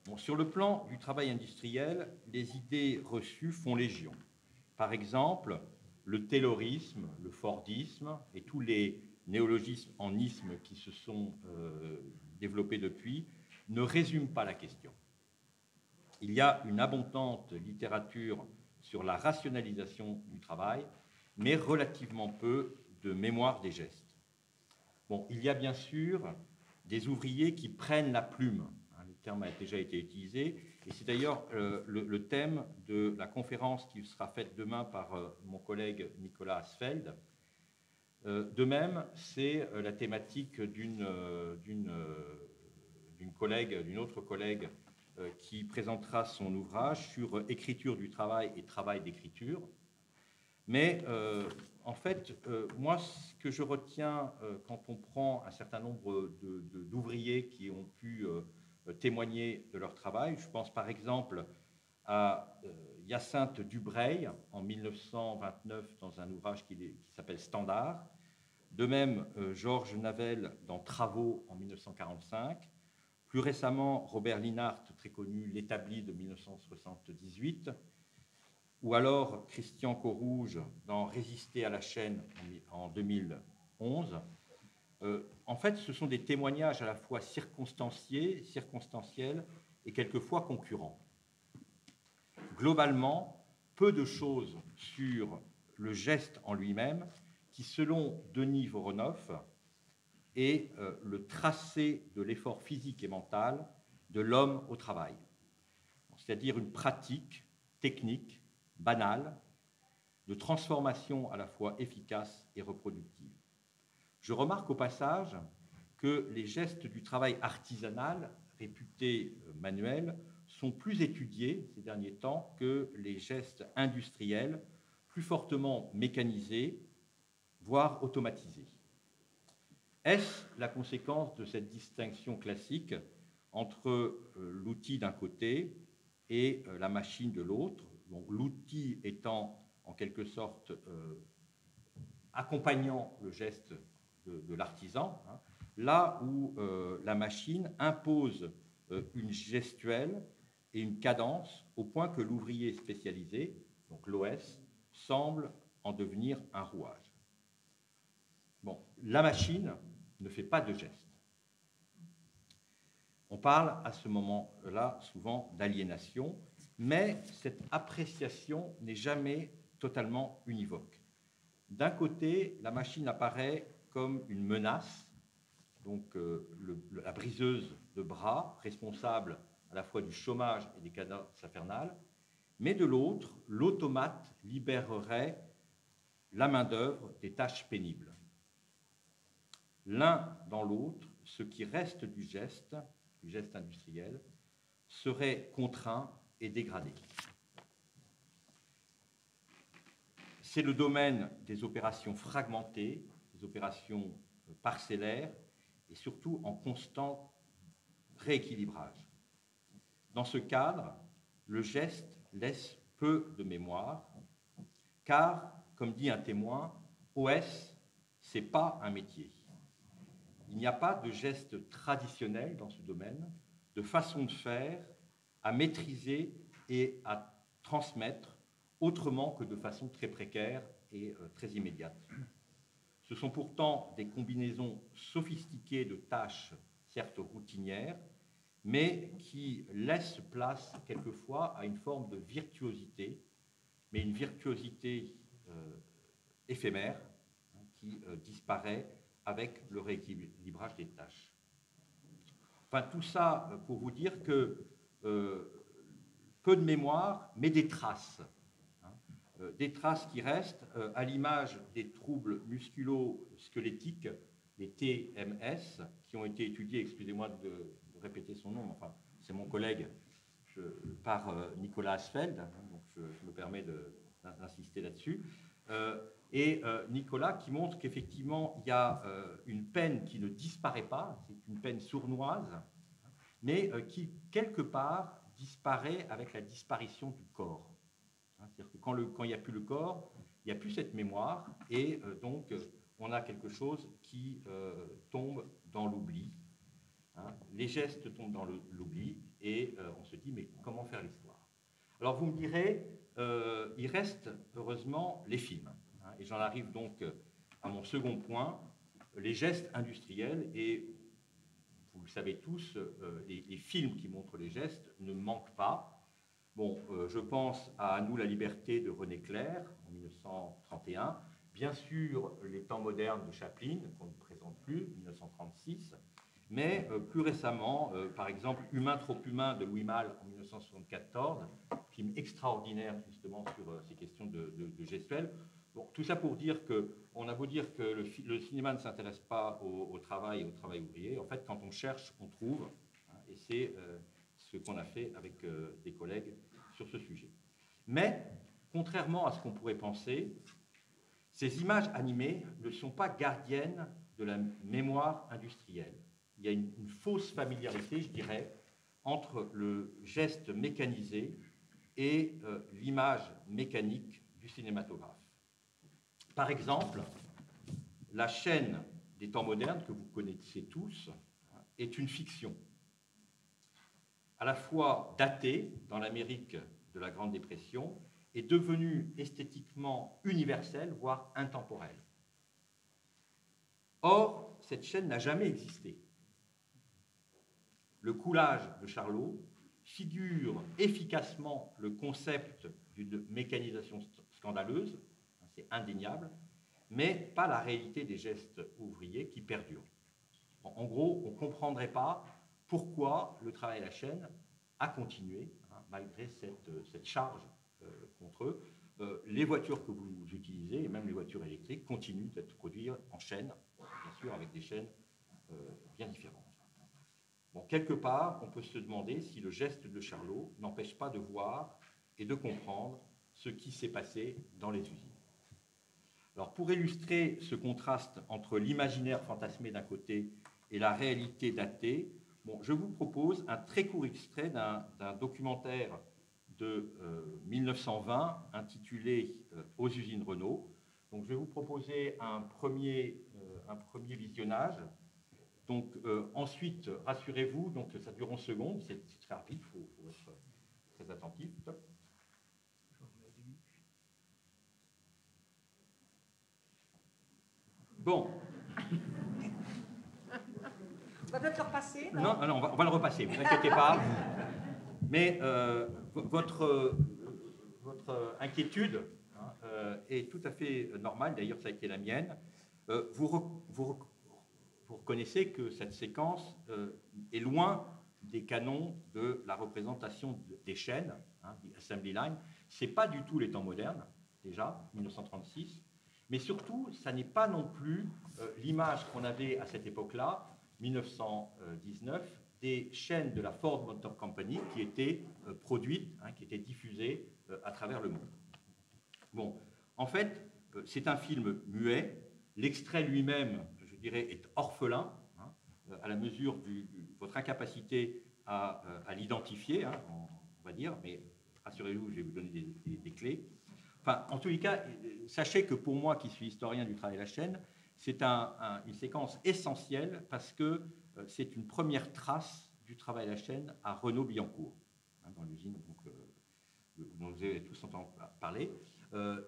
Bon, sur le plan du travail industriel, les idées reçues font légion. Par exemple, le taylorisme, le fordisme et tous les néologismes en isme qui se sont développés depuis ne résument pas la question. Il y a une abondante littérature sur la rationalisation du travail, mais relativement peu de mémoire des gestes. Bon, il y a bien sûr des ouvriers qui prennent la plume. Le terme a déjà été utilisé, et c'est d'ailleurs le thème de la conférence qui sera faite demain par mon collègue Nicolas Asfeld. De même, c'est la thématique d'une autre collègue qui présentera son ouvrage sur écriture du travail et travail d'écriture. Mais en fait, moi, ce que je retiens quand on prend un certain nombre d'ouvriers qui ont pu témoigner de leur travail, je pense par exemple à Hyacinthe Dubreil en 1929 dans un ouvrage qui s'appelle Standard, de même Georges Navel dans Travaux en 1945, plus récemment Robert Linhart, très connu, L'établi de 1978, ou alors Christian Corouge dans Résister à la chaîne en 2011. En fait, ce sont des témoignages à la fois circonstanciels et quelquefois concurrents. Globalement, peu de choses sur le geste en lui-même, qui, selon Denis Voronoff, est le tracé de l'effort physique et mental de l'homme au travail, c'est-à-dire une pratique technique banale de transformation à la fois efficace et reproductive. Je remarque au passage que les gestes du travail artisanal, réputés manuels, sont plus étudiés ces derniers temps que les gestes industriels, plus fortement mécanisés, voire automatisés. Est-ce la conséquence de cette distinction classique entre l'outil d'un côté et la machine de l'autre, l'outil étant en quelque sorte accompagnant le geste de l'artisan, hein, là où la machine impose une gestuelle et une cadence au point que l'ouvrier spécialisé, donc l'OS, semble en devenir un rouage. Bon, la machine ne fait pas de geste. On parle à ce moment-là souvent d'aliénation, mais cette appréciation n'est jamais totalement univoque. D'un côté, la machine apparaît comme une menace, donc la briseuse de bras, responsable à la fois du chômage et des cadences infernales, mais de l'autre, l'automate libérerait la main-d'œuvre des tâches pénibles. L'un dans l'autre, ce qui reste du geste industriel, serait contraint et dégradé. C'est le domaine des opérations fragmentées, des opérations parcellaires et surtout en constant rééquilibrage. Dans ce cadre, le geste laisse peu de mémoire, car, comme dit un témoin, OS, ce n'est pas un métier. Il n'y a pas de geste traditionnel dans ce domaine, de façon de faire à maîtriser et à transmettre autrement que de façon très précaire et très immédiate. Ce sont pourtant des combinaisons sophistiquées de tâches, certes routinières, mais qui laissent place quelquefois à une forme de virtuosité, mais une virtuosité éphémère qui disparaît avec le rééquilibrage des tâches. Enfin, tout ça pour vous dire que peu de mémoire, mais des traces. Des traces qui restent à l'image des troubles musculo-squelettiques, les TMS, qui ont été étudiés, excusez-moi de répéter son nom, enfin, c'est mon collègue, par Nicolas Asfeld, donc je me permets d'insister là-dessus. Et Nicolas qui montre qu'effectivement, il y a une peine qui ne disparaît pas, c'est une peine sournoise, mais qui, quelque part, disparaît avec la disparition du corps. C'est-à-dire que quand il n'y a plus le corps, il n'y a plus cette mémoire, et donc on a quelque chose qui tombe dans l'oubli. Les gestes tombent dans l'oubli, et on se dit, mais comment faire l'histoire? Alors vous me direz, il reste heureusement les films. Et j'en arrive donc à mon second point, les gestes industriels, et vous le savez tous, les films qui montrent les gestes ne manquent pas. Bon, je pense à nous la liberté de René Clair, en 1931, bien sûr les temps modernes de Chaplin, qu'on ne présente plus, 1936, mais plus récemment, par exemple, Humain trop humain de Louis Malle en 1974, film extraordinaire justement sur ces questions de gestuelle. Bon, tout ça pour dire qu'on a beau dire que le cinéma ne s'intéresse pas au travail ouvrier, en fait, quand on cherche, on trouve, et c'est ce qu'on a fait avec des collègues sur ce sujet. Mais, contrairement à ce qu'on pourrait penser, ces images animées ne sont pas gardiennes de la mémoire industrielle. Il y a une fausse familiarité, je dirais, entre le geste mécanisé et l'image mécanique du cinématographe. Par exemple, la chaîne des temps modernes, que vous connaissez tous, est une fiction, à la fois datée dans l'Amérique de la Grande Dépression et devenue esthétiquement universelle, voire intemporelle. Or, cette chaîne n'a jamais existé. Le coulage de Charlot figure efficacement le concept d'une mécanisation scandaleuse, c'est indéniable, mais pas la réalité des gestes ouvriers qui perdurent. En gros, on ne comprendrait pas pourquoi le travail à la chaîne a continué, malgré cette charge contre eux. Les voitures que vous utilisez, et même les voitures électriques, continuent d'être produites en chaîne, bien sûr avec des chaînes bien différentes. Bon, quelque part, on peut se demander si le geste de Charlot n'empêche pas de voir et de comprendre ce qui s'est passé dans les usines. Alors, pour illustrer ce contraste entre l'imaginaire fantasmé d'un côté et la réalité datée, bon, je vous propose un très court extrait d'un documentaire de 1920 intitulé « Aux usines Renault ». Donc, je vais vous proposer un premier visionnage. Donc, ensuite, rassurez-vous, donc, ça dure 11 secondes, c'est très rapide, il faut être très attentif. Top. Bon. On va peut-être le repasser, non? Non, on va le repasser, ne vous inquiétez pas. Mais votre inquiétude est tout à fait normale, d'ailleurs ça a été la mienne. Vous reconnaissez que cette séquence est loin des canons de la représentation des chaînes, assembly line. Ce n'est pas du tout les temps modernes, déjà, 1936, mais surtout, ça n'est pas non plus l'image qu'on avait à cette époque-là, 1919, des chaînes de la Ford Motor Company qui étaient produites, qui étaient diffusées à travers le monde. Bon, en fait, c'est un film muet. L'extrait lui-même, je dirais, est orphelin, à la mesure de votre incapacité à l'identifier, on va dire, mais rassurez-vous, je vais vous donner des clés. Enfin, en tous les cas, sachez que pour moi, qui suis historien du travail à la chaîne, c'est une séquence essentielle parce que c'est une première trace du travail à la chaîne à Renault-Billancourt, dans l'usine dont vous avez tous entendu parler.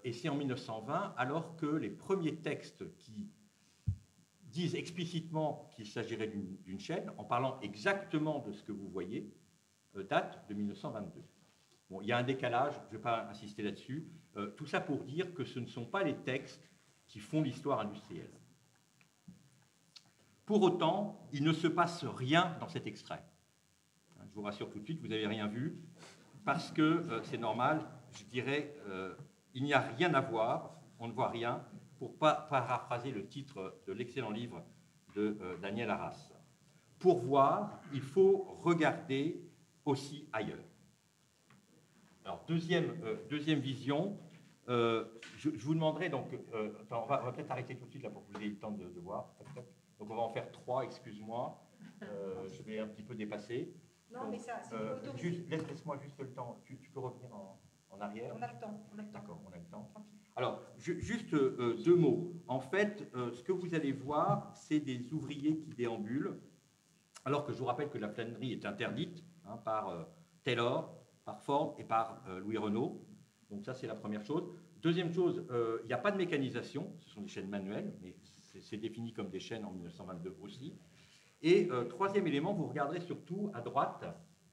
Et c'est en 1920, alors que les premiers textes qui disent explicitement qu'il s'agirait d'une chaîne, en parlant exactement de ce que vous voyez, datent de 1922. Bon, il y a un décalage, je ne vais pas insister là-dessus. Tout ça pour dire que ce ne sont pas les textes qui font l'histoire industrielle. Pour autant, il ne se passe rien dans cet extrait. Je vous rassure tout de suite, vous n'avez rien vu, parce que c'est normal, je dirais, il n'y a rien à voir, on ne voit rien, pour paraphraser le titre de l'excellent livre de Daniel Arras. Pour voir, il faut regarder aussi ailleurs. Alors, deuxième vision, je vous demanderai, donc, on va peut-être arrêter tout de suite là pour que vous ayez le temps de voir. Donc, on va en faire 3, excuse-moi, je vais un petit peu dépasser. Non, donc, mais ça, c'est laisse-moi juste le temps, tu peux revenir en arrière. On a le temps, D'accord, on a le temps. Alors, juste 2 mots. En fait, ce que vous allez voir, c'est des ouvriers qui déambulent, alors que je vous rappelle que la flânerie est interdite par Taylor, par Ford et par Louis Renault. Donc ça, c'est la première chose. Deuxième chose, il n'y a pas de mécanisation, ce sont des chaînes manuelles, mais c'est défini comme des chaînes en 1922 aussi. Et troisième élément, vous regarderez surtout à droite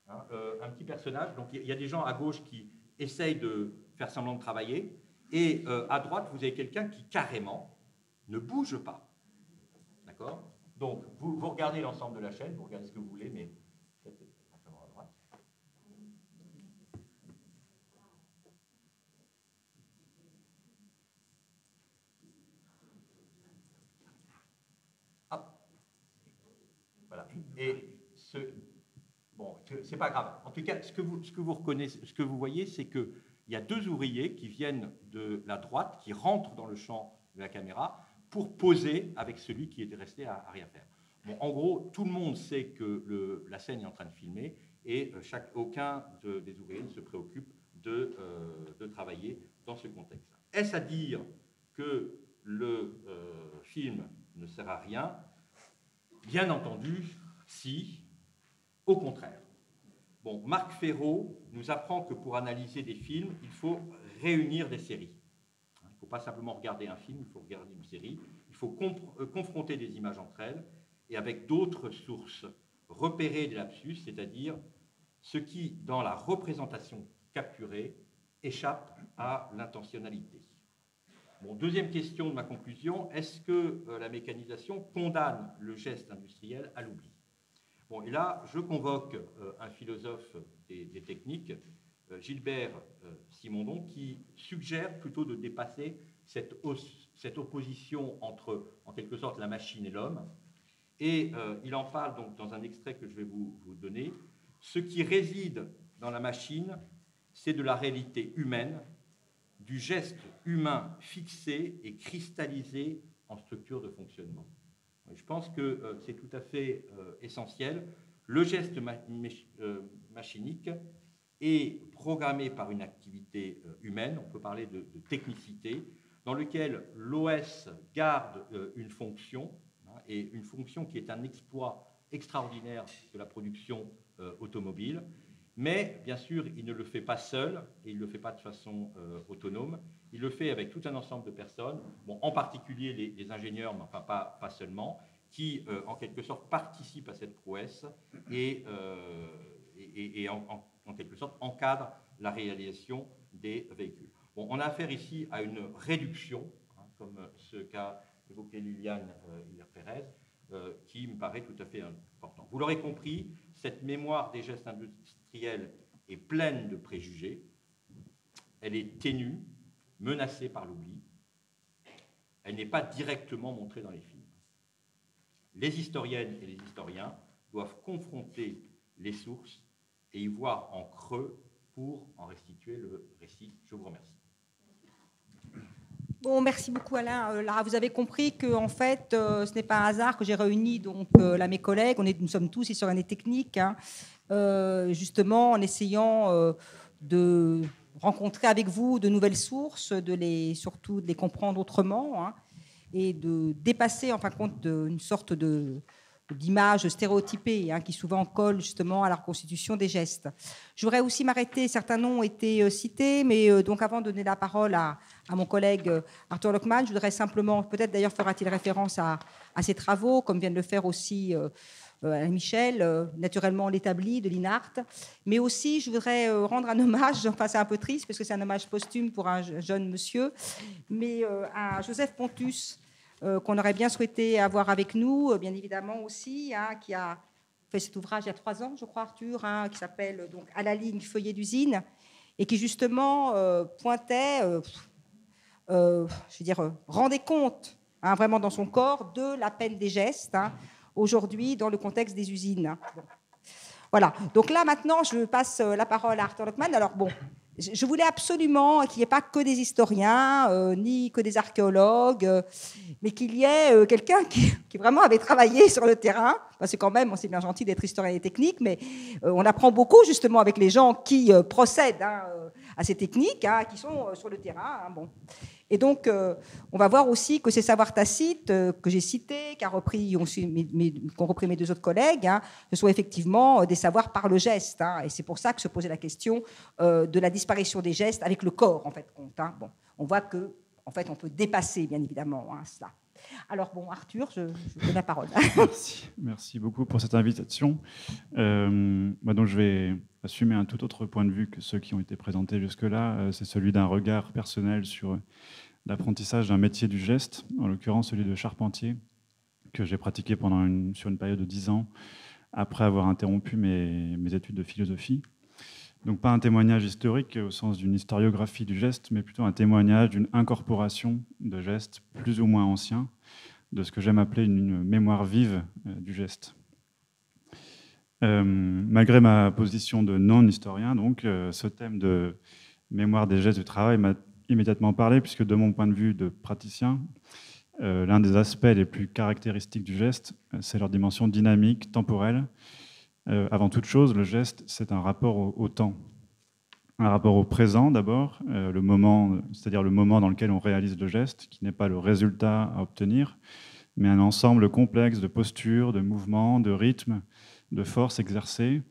un petit personnage. Donc il y a des gens à gauche qui essayent de faire semblant de travailler, et à droite, vous avez quelqu'un qui carrément ne bouge pas. D'accord? Donc vous regardez l'ensemble de la chaîne, vous regardez ce que vous voulez, mais peut-être simplement à droite. Voilà. Et bon, c'est pas grave. En tout cas, ce que vous reconnaissez, ce que vous voyez, c'est qu'il y a 2 ouvriers qui viennent de la droite, qui rentrent dans le champ de la caméra pour poser avec celui qui est resté à rien faire. Bon, en gros, tout le monde sait que la scène est en train de filmer et aucun des ouvriers ne se préoccupe de travailler dans ce contexte. Est-ce à dire que le film ne sert à rien? Bien entendu, si, au contraire. Bon, Marc Ferraud nous apprend que pour analyser des films, il faut réunir des séries. Il ne faut pas simplement regarder un film, il faut regarder une série. Il faut confronter des images entre elles et avec d'autres sources, repérer des lapsus, c'est-à-dire ce qui, dans la représentation capturée, échappe à l'intentionnalité. Bon, deuxième question de ma conclusion, est-ce que la mécanisation condamne le geste industriel à l'oubli? Bon, et là, je convoque un philosophe des techniques, Gilbert Simondon, qui suggère plutôt de dépasser cette opposition entre, en quelque sorte, la machine et l'homme, Et il en parle donc dans un extrait que je vais vous donner. Ce qui réside dans la machine, c'est de la réalité humaine, du geste humain fixé et cristallisé en structure de fonctionnement. Je pense que c'est tout à fait essentiel. Le geste machinique est programmé par une activité humaine, on peut parler de technicité, dans lequel l'OS garde une fonction, et une fonction qui est un exploit extraordinaire de la production automobile, mais bien sûr, il ne le fait pas seul, et il ne le fait pas de façon autonome, il le fait avec tout un ensemble de personnes, bon, en particulier les ingénieurs, mais enfin pas seulement, qui en quelque sorte participent à cette prouesse et en quelque sorte encadrent la réalisation des véhicules. Bon, on a affaire ici à une réduction, comme ce qu'a évoqué Liliane Hiller-Pérez, qui me paraît tout à fait important. Vous l'aurez compris, cette mémoire des gestes industriels est pleine de préjugés, elle est ténue, menacée par l'oubli, elle n'est pas directement montrée dans les films. Les historiennes et les historiens doivent confronter les sources et y voir en creux pour en restituer le récit. Je vous remercie. Bon, merci beaucoup Alain. Là, vous avez compris que en fait, ce n'est pas un hasard que j'ai réuni donc là mes collègues. Nous sommes tous historiens et techniques, hein, justement en essayant de rencontrer avec vous de nouvelles sources, surtout de les comprendre autrement, hein, et de dépasser en fin de compte une sorte d'image stéréotypée, hein, qui souvent colle justement à la reconstitution des gestes. Je voudrais aussi m'arrêter, certains noms ont été cités, mais donc avant de donner la parole à mon collègue Arthur Lockman, je voudrais simplement, peut-être d'ailleurs fera-t-il référence à ses travaux, comme vient de le faire aussi Alain Michel, naturellement l'établi de l'INART, mais aussi je voudrais rendre un hommage, enfin c'est un peu triste parce que c'est un hommage posthume pour un jeune monsieur, mais à Joseph Pontus, qu'on aurait bien souhaité avoir avec nous, bien évidemment aussi, hein, qui a fait cet ouvrage il y a 3 ans, je crois, Arthur, hein, qui s'appelle donc À la ligne feuillet d'usine, et qui justement pointait, je veux dire, rendait compte, hein, vraiment dans son corps de la peine des gestes, hein, aujourd'hui dans le contexte des usines. Bon. Voilà, donc là maintenant je passe la parole à Arthur Lockman. Alors bon, je voulais absolument qu'il n'y ait pas que des historiens, ni que des archéologues, mais qu'il y ait quelqu'un qui vraiment avait travaillé sur le terrain. Parce que quand même, c'est bien gentil d'être historien et technique, mais on apprend beaucoup justement avec les gens qui procèdent, hein, à ces techniques, hein, qui sont sur le terrain. Hein, bon. Et donc, on va voir aussi que ces savoirs tacites que j'ai cités, qu'ont repris mes 2 autres collègues, hein, ce sont effectivement des savoirs par le geste. Hein, et c'est pour ça que se posait la question de la disparition des gestes avec le corps, en fait. Hein. Bon, on voit que, en fait, on peut dépasser, bien évidemment, hein, cela. Alors, bon, Arthur, je vous donne la parole. Merci beaucoup pour cette invitation. Donc je vais assumer un tout autre point de vue que ceux qui ont été présentés jusque-là. C'est celui d'un regard personnel sur l'apprentissage d'un métier du geste, en l'occurrence celui de charpentier, que j'ai pratiqué sur une période de 10 ans, après avoir interrompu mes études de philosophie. Donc pas un témoignage historique au sens d'une historiographie du geste, mais plutôt un témoignage d'une incorporation de gestes plus ou moins anciens, de ce que j'aime appeler une mémoire vive du geste. Malgré ma position de non-historien, donc, ce thème de mémoire des gestes du travail m'a immédiatement parlé, puisque de mon point de vue de praticien, l'un des aspects les plus caractéristiques du geste, c'est leur dimension dynamique, temporelle. Avant toute chose, le geste, c'est un rapport au temps. Un rapport au présent d'abord, le moment, c'est-à-dire le moment dans lequel on réalise le geste, qui n'est pas le résultat à obtenir, mais un ensemble complexe de postures, de mouvements, de rythmes, de forces exercées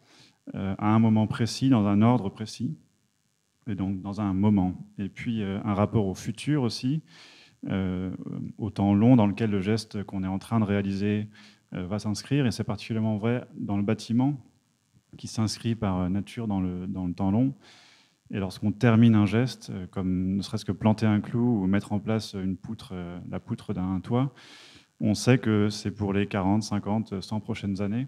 à un moment précis, dans un ordre précis, et donc dans un moment. Et puis un rapport au futur aussi, au temps long dans lequel le geste qu'on est en train de réaliser va s'inscrire, et c'est particulièrement vrai dans le bâtiment, qui s'inscrit par nature dans le temps long. Et lorsqu'on termine un geste, comme ne serait-ce que planter un clou ou mettre en place la poutre d'un toit, on sait que c'est pour les 40, 50, 100 prochaines années.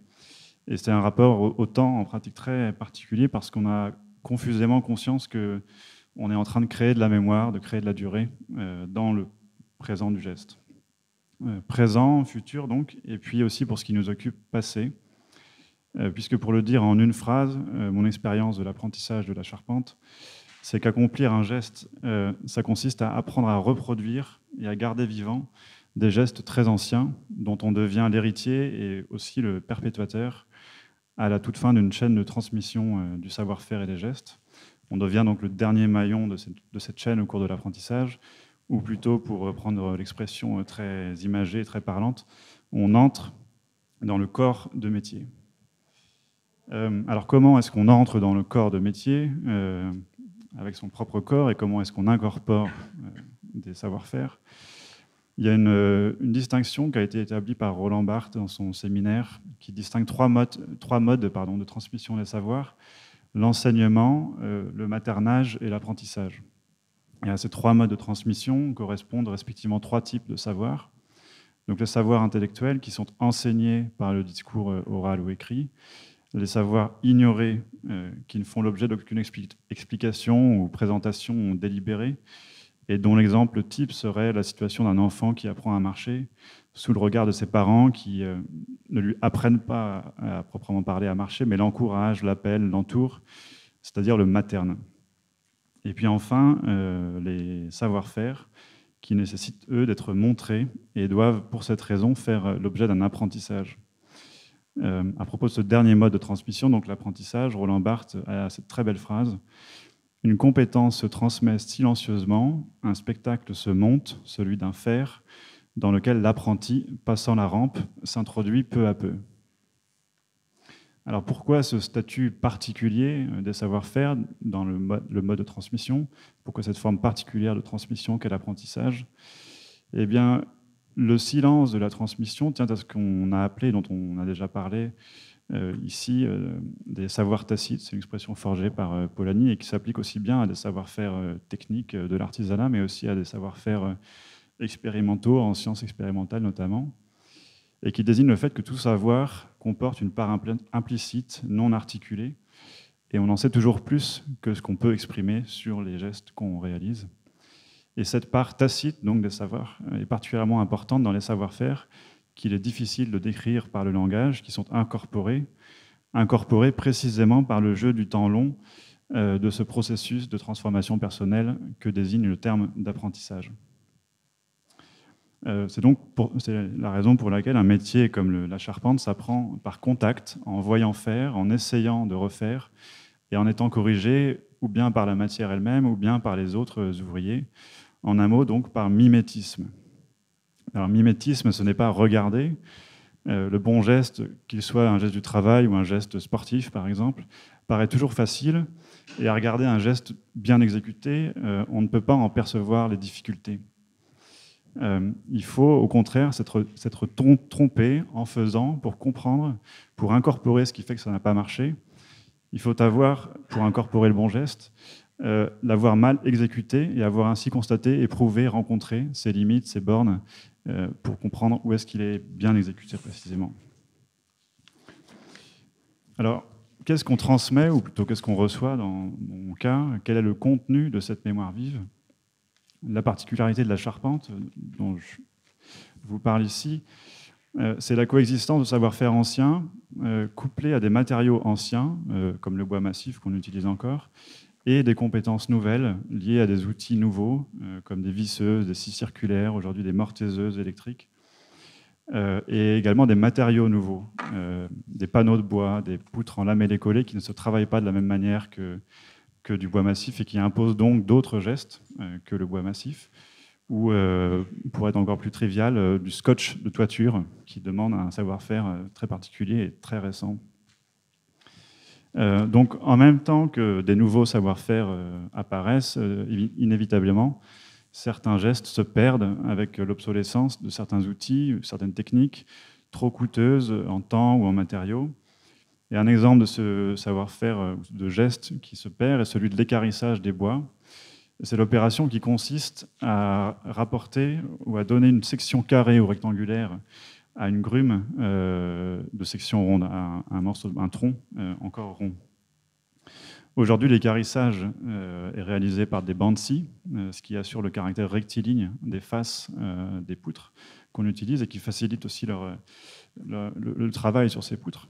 Et c'est un rapport au temps en pratique très particulier, parce qu'on a confusément conscience qu'on est en train de créer de la mémoire, de créer de la durée dans le présent du geste. présent, futur donc, et puis aussi pour ce qui nous occupe, passé. Puisque pour le dire en une phrase, mon expérience de l'apprentissage de la charpente, c'est qu'accomplir un geste, ça consiste à apprendre à reproduire et à garder vivant des gestes très anciens dont on devient l'héritier et aussi le perpétuateur à la toute fin d'une chaîne de transmission du savoir-faire et des gestes. On devient donc le dernier maillon de cette chaîne au cours de l'apprentissage, ou plutôt, pour reprendre l'expression très imagée et très parlante, on entre dans le corps de métier. Alors comment est-ce qu'on entre dans le corps de métier avec son propre corps, et comment est-ce qu'on incorpore des savoir-faire? Il y a une distinction qui a été établie par Roland Barthes dans son séminaire, qui distingue trois modes de transmission des savoirs: l'enseignement, le maternage et l'apprentissage. Et à ces trois modes de transmission correspondent respectivement trois types de savoirs. Donc les savoirs intellectuels qui sont enseignés par le discours oral ou écrit, les savoirs ignorés qui ne font l'objet d'aucune explication ou présentation délibérée, et dont l'exemple type serait la situation d'un enfant qui apprend à marcher sous le regard de ses parents qui ne lui apprennent pas à proprement parler à marcher, mais l'encouragent, l'appellent, l'entourent, c'est-à-dire le maternent. Et puis enfin, les savoir-faire qui nécessitent, eux, d'être montrés et doivent, pour cette raison, faire l'objet d'un apprentissage. À propos de ce dernier mode de transmission, donc l'apprentissage, Roland Barthes a cette très belle phrase: « Une compétence se transmet silencieusement, un spectacle se monte, celui d'un faire, dans lequel l'apprenti, passant la rampe, s'introduit peu à peu. » Alors pourquoi ce statut particulier des savoir-faire dans le mode de transmission? Pourquoi cette forme particulière de transmission qu'est l'apprentissage? Eh bien, le silence de la transmission tient à ce qu'on a appelé, dont on a déjà parlé ici, des savoirs tacites. C'est une expression forgée par Polanyi et qui s'applique aussi bien à des savoir-faire techniques de l'artisanat, mais aussi à des savoir-faire expérimentaux, en sciences expérimentales notamment, et qui désigne le fait que tout savoir comporte une part implicite, non articulée, et on en sait toujours plus que ce qu'on peut exprimer sur les gestes qu'on réalise. Et cette part tacite, donc, des savoirs, est particulièrement importante dans les savoir-faire qu'il est difficile de décrire par le langage, qui sont incorporés précisément par le jeu du temps long de ce processus de transformation personnelle que désigne le terme d'apprentissage. C'est la raison pour laquelle un métier comme la charpente s'apprend par contact, en voyant faire, en essayant de refaire, et en étant corrigé ou bien par la matière elle-même, ou bien par les autres ouvriers. En un mot, donc, par mimétisme. Alors, mimétisme, ce n'est pas regarder. Le bon geste, qu'il soit un geste du travail ou un geste sportif, par exemple, paraît toujours facile, et à regarder un geste bien exécuté, on ne peut pas en percevoir les difficultés. Il faut, au contraire, s'être trompé en faisant pour comprendre, pour incorporer ce qui fait que ça n'a pas marché. Il faut avoir, pour incorporer le bon geste, l'avoir mal exécuté et avoir ainsi constaté, éprouvé, rencontré ses limites, ses bornes, pour comprendre où est-ce qu'il est bien exécuté précisément. Alors, qu'est-ce qu'on transmet, ou plutôt qu'est-ce qu'on reçoit dans mon cas? Quel est le contenu de cette mémoire vive? La particularité de la charpente, dont je vous parle ici, c'est la coexistence de savoir-faire anciens, couplés à des matériaux anciens, comme le bois massif qu'on utilise encore, et des compétences nouvelles liées à des outils nouveaux, comme des visseuses, des scies circulaires, aujourd'hui des mortaiseuses électriques, et également des matériaux nouveaux, des panneaux de bois, des poutres en lamellé collé qui ne se travaillent pas de la même manière que du bois massif et qui imposent donc d'autres gestes que le bois massif, ou, pour être encore plus trivial, du scotch de toiture qui demande un savoir-faire très particulier et très récent. Donc, en même temps que des nouveaux savoir-faire apparaissent, inévitablement, certains gestes se perdent avec l'obsolescence de certains outils, certaines techniques trop coûteuses en temps ou en matériaux. Et un exemple de ce savoir-faire de geste qui se perd est celui de l'équarrissage des bois. C'est l'opération qui consiste à rapporter ou à donner une section carrée ou rectangulaire à une grume de section ronde, à un tronc encore rond. Aujourd'hui, l'équarrissage est réalisé par des bandes scies, ce qui assure le caractère rectiligne des faces des poutres, qu'on utilise et qui facilitent aussi le travail sur ces poutres.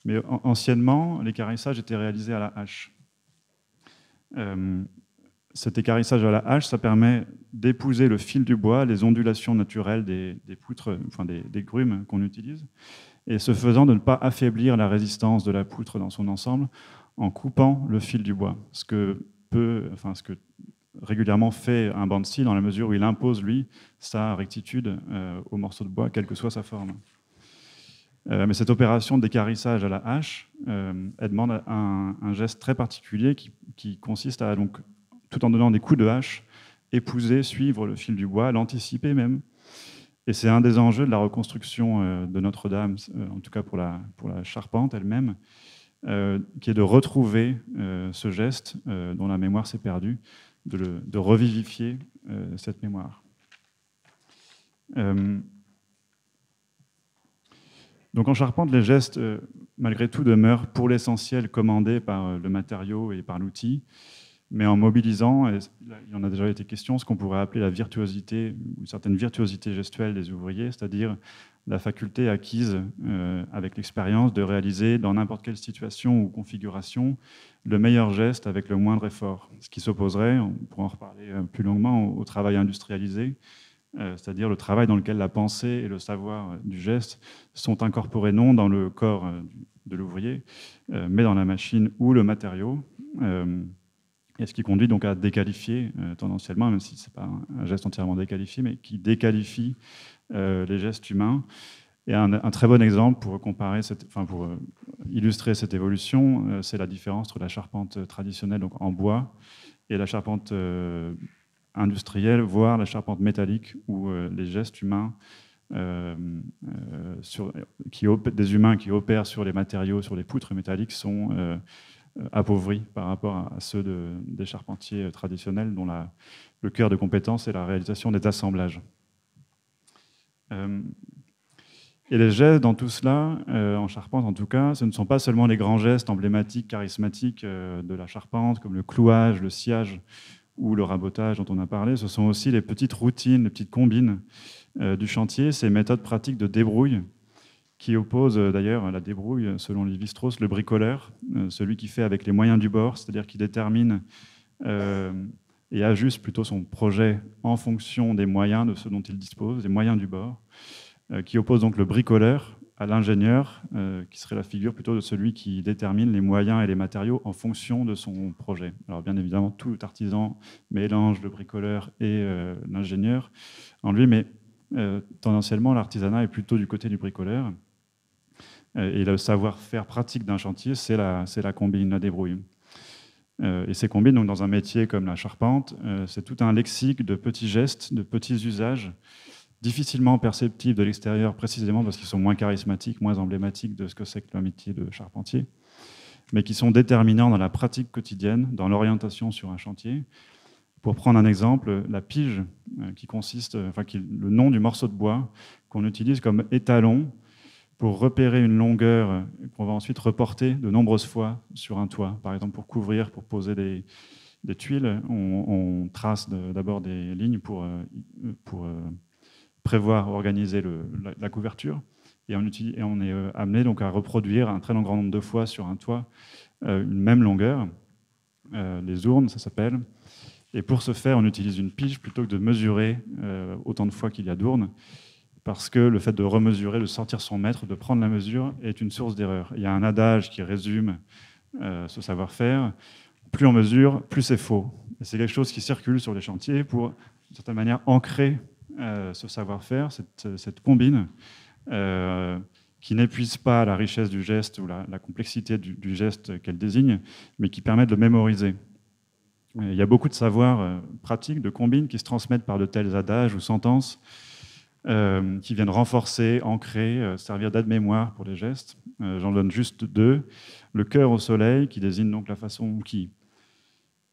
Mais anciennement, l'équarrissage était réalisé à la hache. Cet équarrissage à la hache, ça permet d'épouser le fil du bois, les ondulations naturelles des poutres, enfin des grumes qu'on utilise, et ce faisant de ne pas affaiblir la résistance de la poutre dans son ensemble en coupant le fil du bois, ce que régulièrement fait un banc de scie dans la mesure où il impose, lui, sa rectitude au morceau de bois, quelle que soit sa forme. Mais cette opération d'équarrissage à la hache, elle demande un geste très particulier qui consiste à, donc, tout en donnant des coups de hache, épouser, suivre le fil du bois, l'anticiper même. Et c'est un des enjeux de la reconstruction de Notre-Dame, en tout cas pour la charpente elle-même, qui est de retrouver ce geste dont la mémoire s'est perdue, de revivifier cette mémoire. Donc en charpente, les gestes, malgré tout, demeurent pour l'essentiel commandés par le matériau et par l'outil, mais en mobilisant, et il en a déjà été question, ce qu'on pourrait appeler la virtuosité, une certaine virtuosité gestuelle des ouvriers, c'est-à-dire la faculté acquise avec l'expérience de réaliser dans n'importe quelle situation ou configuration le meilleur geste avec le moindre effort, ce qui s'opposerait, on pourra en reparler plus longuement, au travail industrialisé, c'est-à-dire le travail dans lequel la pensée et le savoir du geste sont incorporés non dans le corps de l'ouvrier, mais dans la machine ou le matériau, et ce qui conduit donc à déqualifier tendanciellement, même si ce n'est pas un geste entièrement déqualifié, mais qui déqualifie les gestes humains. Et un très bon exemple pour illustrer cette évolution, c'est la différence entre la charpente traditionnelle, donc en bois, et la charpente industrielle, voire la charpente métallique, où les gestes humains, des humains qui opèrent sur les matériaux, sur les poutres métalliques, sont appauvris par rapport à ceux des charpentiers traditionnels, dont le cœur de compétence est la réalisation des assemblages. Et les gestes dans tout cela, en charpente en tout cas, ce ne sont pas seulement les grands gestes emblématiques, charismatiques de la charpente, comme le clouage, le sciage ou le rabotage dont on a parlé, ce sont aussi les petites routines, les petites combines du chantier, ces méthodes pratiques de débrouille qui opposent d'ailleurs la débrouille, selon Lévi-Strauss, le bricoleur, celui qui fait avec les moyens du bord, c'est-à-dire qui détermine et ajuste plutôt son projet en fonction des moyens de ce dont il dispose, des moyens du bord, qui oppose donc le bricoleur à l'ingénieur, qui serait la figure plutôt de celui qui détermine les moyens et les matériaux en fonction de son projet. Alors bien évidemment, tout artisan mélange le bricoleur et l'ingénieur en lui, mais tendanciellement, l'artisanat est plutôt du côté du bricoleur. Et le savoir-faire pratique d'un chantier, c'est la combine, la débrouille. Et ces combines, donc dans un métier comme la charpente, c'est tout un lexique de petits gestes, de petits usages, difficilement perceptibles de l'extérieur, précisément parce qu'ils sont moins charismatiques, moins emblématiques de ce que c'est que le métier de charpentier, mais qui sont déterminants dans la pratique quotidienne, dans l'orientation sur un chantier. Pour prendre un exemple, la pige, qui est le nom du morceau de bois qu'on utilise comme étalon pour repérer une longueur qu'on va ensuite reporter de nombreuses fois sur un toit. Par exemple, pour couvrir, pour poser des tuiles, on trace d'abord des lignes pour prévoir, organiser la couverture. Et on est amené donc à reproduire un très grand nombre de fois sur un toit une même longueur. Les ournes, ça s'appelle. Et pour ce faire, on utilise une pige plutôt que de mesurer autant de fois qu'il y a d'ournes, parce que le fait de remesurer, de sortir son mètre, de prendre la mesure, est une source d'erreur. Il y a un adage qui résume ce savoir-faire. Plus on mesure, plus c'est faux. Et c'est quelque chose qui circule sur les chantiers pour, d'une certaine manière, ancrer ce savoir-faire, cette combine, qui n'épuise pas la richesse du geste ou la complexité du geste qu'elle désigne, mais qui permet de le mémoriser. Il y a beaucoup de savoirs pratiques, de combines, qui se transmettent par de tels adages ou sentences, qui viennent renforcer, ancrer, servir d'aide-mémoire pour les gestes. J'en donne juste deux. Le cœur au soleil, qui désigne donc qui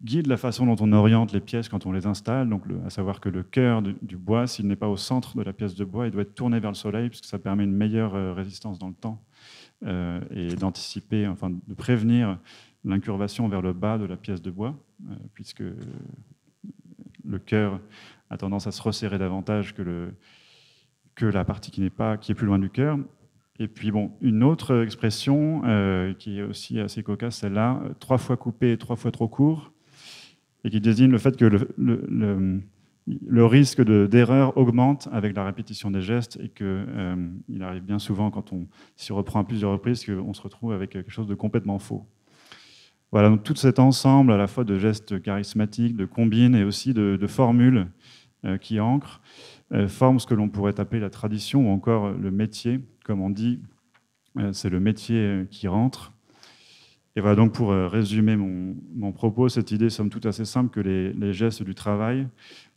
guide la façon dont on oriente les pièces quand on les installe, donc à savoir que le cœur du bois, s'il n'est pas au centre de la pièce de bois, il doit être tourné vers le soleil, puisque ça permet une meilleure résistance dans le temps, et d'anticiper, enfin de prévenir l'incurvation vers le bas de la pièce de bois, puisque le cœur a tendance à se resserrer davantage que que la partie qui est plus loin du cœur. Et puis, bon, une autre expression qui est aussi assez cocasse, celle-là, 3 fois coupé, 3 fois trop court, et qui désigne le fait que le risque d'erreur augmente avec la répétition des gestes et qu'il arrive bien souvent, quand on s'y reprend à plusieurs reprises, qu'on se retrouve avec quelque chose de complètement faux. Voilà, donc tout cet ensemble à la fois de gestes charismatiques, de combines et aussi de formules qui ancrent, forment ce que l'on pourrait appeler la tradition ou encore le métier. Comme on dit, c'est le métier qui rentre. Et voilà, donc pour résumer mon propos, cette idée somme toute assez simple que les gestes du travail,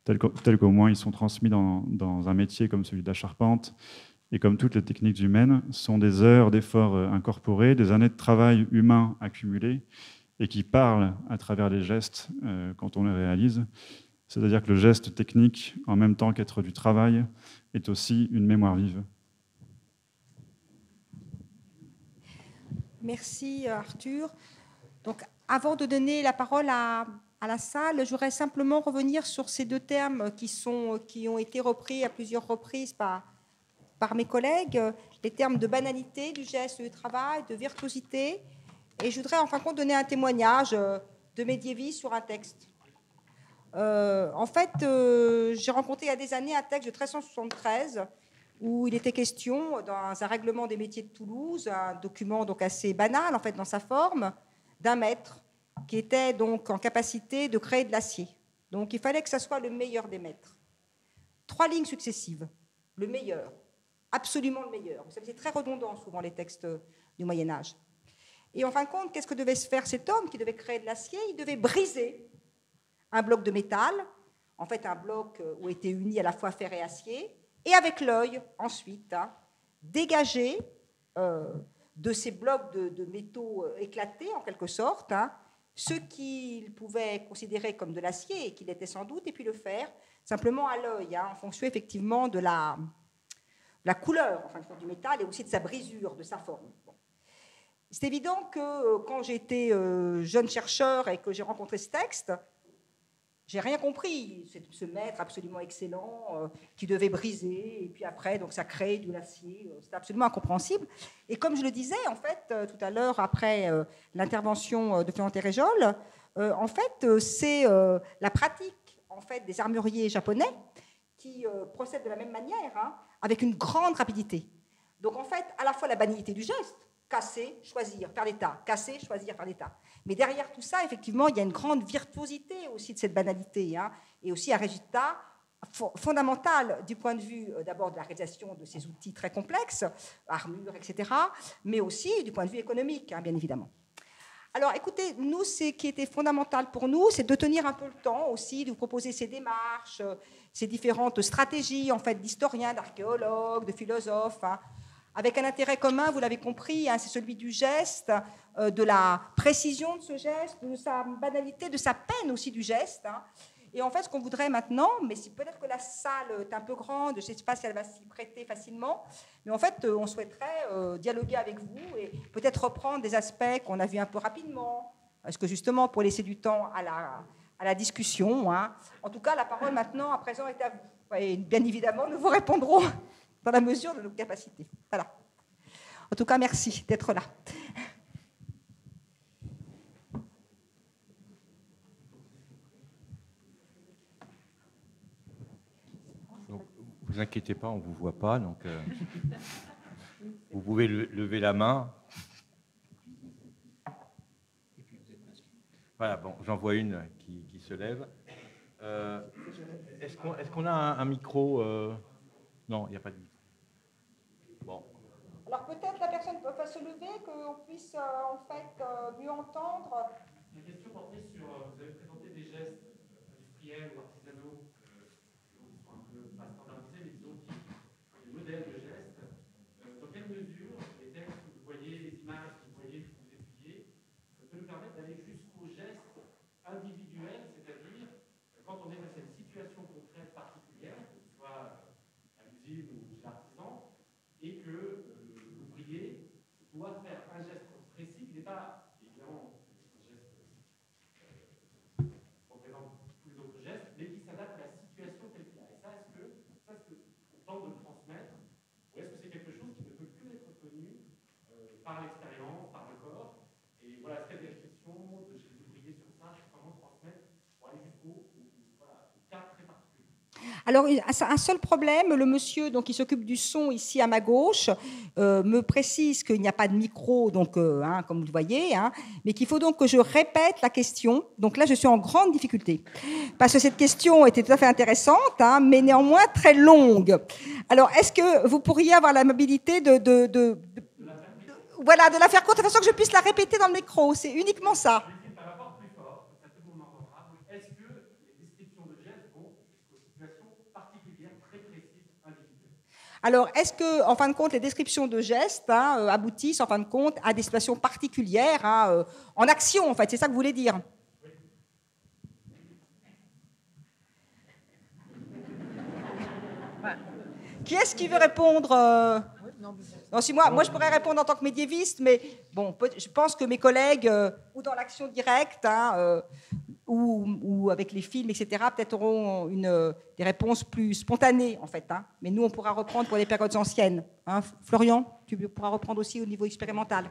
tels qu'au moins ils sont transmis dans un métier comme celui de la charpente, et comme toutes les techniques humaines, sont des heures d'efforts incorporés, des années de travail humain accumulées, et qui parlent à travers les gestes quand on les réalise. C'est-à-dire que le geste technique, en même temps qu'être du travail, est aussi une mémoire vive. Merci Arthur. Donc, avant de donner la parole à la salle, je voudrais simplement revenir sur ces 2 termes qui ont été repris à plusieurs reprises par mes collègues, les termes de banalité du geste du travail, de virtuosité. Et je voudrais en fin de compte donner un témoignage de médiéviste sur un texte. En fait, j'ai rencontré il y a des années un texte de 1373 où il était question, dans un règlement des métiers de Toulouse, un document donc assez banal en fait dans sa forme, d'un maître qui était donc en capacité de créer de l'acier. Donc il fallait que ce soit le meilleur des maîtres. 3 lignes successives, le meilleur, absolument le meilleur. Vous savez, c'est très redondant souvent les textes du Moyen-Âge. Et en fin de compte, qu'est-ce que devait se faire cet homme qui devait créer de l'acier? Il devait briser un bloc de métal, en fait un bloc où étaient unis à la fois fer et acier, et avec l'œil, ensuite, dégager de ces blocs de métaux éclatés, en quelque sorte, ce qu'il pouvait considérer comme de l'acier, et qu'il était sans doute, et puis le faire simplement à l'œil, en fonction effectivement de la couleur en fin de compte, du métal, et aussi de sa brisure, de sa forme. Bon. C'est évident que quand j'étais jeune chercheur et que j'ai rencontré ce texte, j'ai rien compris. C'est ce maître absolument excellent qui devait briser, et puis après, donc ça crée de l'acier. C'était absolument incompréhensible. Et comme je le disais, en fait, tout à l'heure, après l'intervention de Clément Téréjol, en fait, c'est la pratique en fait, des armuriers japonais qui procèdent de la même manière, avec une grande rapidité. Donc, en fait, à la fois la banalité du geste, casser, choisir, faire l'état, casser, choisir, faire l'état. Mais derrière tout ça, effectivement, il y a une grande virtuosité aussi de cette banalité, et aussi un résultat fondamental du point de vue d'abord de la réalisation de ces outils très complexes, armure, etc., mais aussi du point de vue économique, bien évidemment. Alors, écoutez, nous, ce qui était fondamental pour nous, c'est de tenir un peu le temps aussi, de vous proposer ces démarches, ces différentes stratégies, en fait, d'historiens, d'archéologues, de philosophes, avec un intérêt commun, vous l'avez compris, c'est celui du geste, de la précision de ce geste, de sa banalité, de sa peine aussi du geste. Et en fait, ce qu'on voudrait maintenant, mais peut-être que la salle est un peu grande, je ne sais pas si elle va s'y prêter facilement, mais en fait, on souhaiterait dialoguer avec vous et peut-être reprendre des aspects qu'on a vus un peu rapidement, parce que justement, pour laisser du temps à la discussion. En tout cas, la parole maintenant, à présent, est à vous. Et bien évidemment, nous vous répondrons dans la mesure de nos capacités. Voilà. En tout cas, merci d'être là. Donc, vous inquiétez pas, on ne vous voit pas, donc vous pouvez lever la main. Voilà, bon, j'en vois une qui se lève. Est-ce qu'on a un micro Non, il n'y a pas de micro. Bon. Alors peut-être la personne peut se lever, qu'on puisse en fait mieux entendre. La question portait sur, vous avez présenté des gestes industriels ou artisanaux qui sont un peu pas standardisés, mais disons des modèles de gestes. Dans quelle mesure les textes que vous voyez, les images que vous voyez, que vous étudiez, ça peut nous permettre d'aller jusqu'aux gestes individuels, c'est-à-dire quand on est dans cette situation concrète particulière, que ce soit à l'usine ou chez l'artisan, et que l'ouvrier doit faire un geste précis qui n'est pas évidemment un geste représente tous les autres gestes, mais qui s'adapte à la situation telle qu'elle est. Et ça, est-ce qu'on tente de le transmettre par l'expérience, par le corps. Et voilà, cette description de chez les ouvriers sur ça, je peux vraiment transmettre pour aller jusqu'au cas très particulier. Alors, un seul problème, le monsieur donc, qui s'occupe du son ici à ma gauche me précise qu'il n'y a pas de micro, donc, comme vous le voyez, mais qu'il faut donc que je répète la question. Donc là, je suis en grande difficulté, parce que cette question était tout à fait intéressante, mais néanmoins très longue. Alors, est-ce que vous pourriez avoir l'amabilité de la faire courte, de façon que je puisse la répéter dans le micro? C'est uniquement ça. Alors, est-ce que, en fin de compte, les descriptions de gestes aboutissent, en fin de compte, à des situations particulières, en action, en fait, c'est ça que vous voulez dire? Qui est-ce qui veut répondre? Non, si moi, je pourrais répondre en tant que médiéviste, mais bon, je pense que mes collègues, ou dans l'action directe, ou avec les films, etc., peut-être auront des réponses plus spontanées, en fait. Mais nous, on pourra reprendre pour les périodes anciennes. Florian, tu pourras reprendre aussi au niveau expérimental.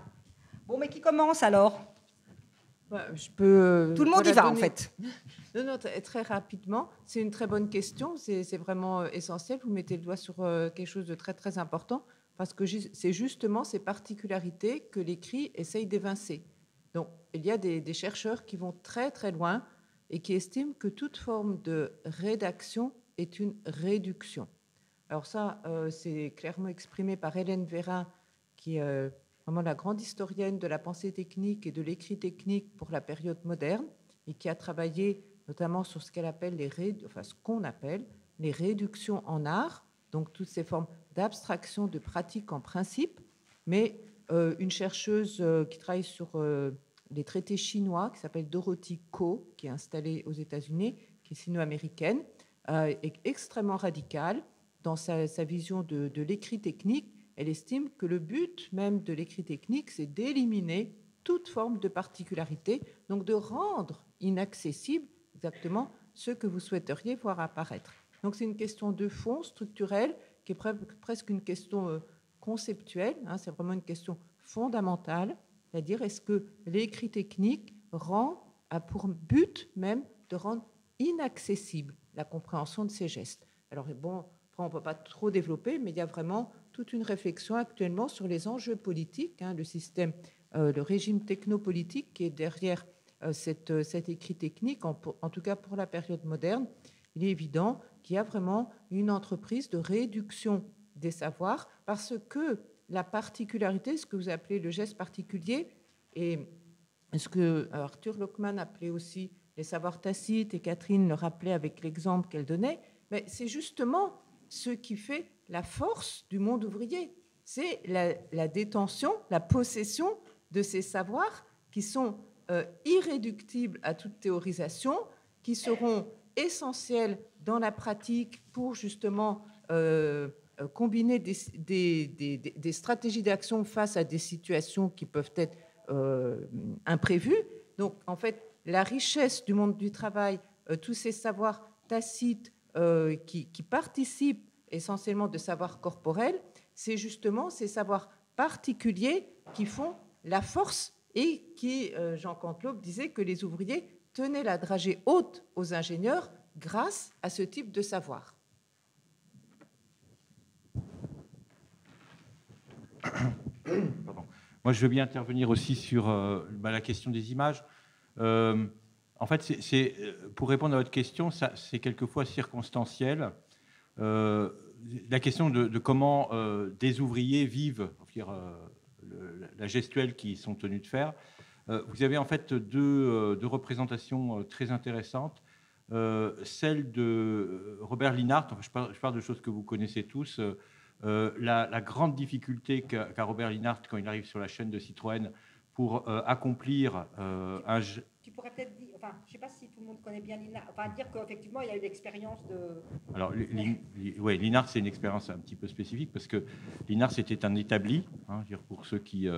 Bon, mais qui commence alors? Je peux, tout le monde y va, en fait. Non, très rapidement. C'est une très bonne question. C'est vraiment essentiel. Vous mettez le doigt sur quelque chose de très, très important, parce que c'est justement ces particularités que l'écrit essaye d'évincer. Donc, il y a des chercheurs qui vont très, très loin et qui estiment que toute forme de rédaction est une réduction. Alors ça, c'est clairement exprimé par Hélène Vérin, qui est vraiment la grande historienne de la pensée technique et de l'écrit technique pour la période moderne, et qui a travaillé notamment sur ce qu'elle appelle ce qu'on appelle les réductions en art, donc toutes ces formes d'abstraction de pratique en principe, mais une chercheuse qui travaille sur les traités chinois, qui s'appelle Dorothy Ko, qui est installée aux États-Unis, qui est sino-américaine, est extrêmement radicale dans sa vision de l'écrit technique. Elle estime que le but même de l'écrit technique, c'est d'éliminer toute forme de particularité, donc de rendre inaccessible exactement ce que vous souhaiteriez voir apparaître. Donc c'est une question de fond structurelle qui est presque une question conceptuelle, c'est vraiment une question fondamentale, c'est-à-dire est-ce que l'écrit technique a pour but même de rendre inaccessible la compréhension de ces gestes. Alors bon, on ne peut pas trop développer, mais il y a vraiment toute une réflexion actuellement sur les enjeux politiques, le système, le régime technopolitique qui est derrière cet écrit technique, en tout cas pour la période moderne. Il est évident qu'il y a vraiment une entreprise de réduction des savoirs parce que la particularité, ce que vous appelez le geste particulier, et ce que Arthur Lockman appelait aussi les savoirs tacites, et Catherine le rappelait avec l'exemple qu'elle donnait, mais c'est justement ce qui fait la force du monde ouvrier. C'est la détention, la possession de ces savoirs qui sont irréductibles à toute théorisation, qui seront essentiels dans la pratique pour justement combiner des stratégies d'action face à des situations qui peuvent être imprévues. Donc, en fait, la richesse du monde du travail, tous ces savoirs tacites qui participent essentiellement de savoirs corporels, c'est justement ces savoirs particuliers qui font la force et qui, Jean Canteloube disait que les ouvriers tenaient la dragée haute aux ingénieurs grâce à ce type de savoir. Pardon. Moi, je veux bien intervenir aussi sur la question des images. En fait, pour répondre à votre question, c'est quelquefois circonstanciel. La question de comment des ouvriers vivent la gestuelle qu'ils sont tenus de faire. Vous avez en fait deux représentations très intéressantes. Celle de Robert Linhart, je parle de choses que vous connaissez tous, la grande difficulté qu'a Robert Linhart quand il arrive sur la chaîne de Citroën pour accomplir un... Tu pourrais peut-être dire, je ne sais pas si tout le monde connaît bien Linhart, dire qu'effectivement il y a eu l'expérience de... Alors, oui, Linhart, c'est une expérience un petit peu spécifique parce que Linhart, c'était un établi, pour ceux qui...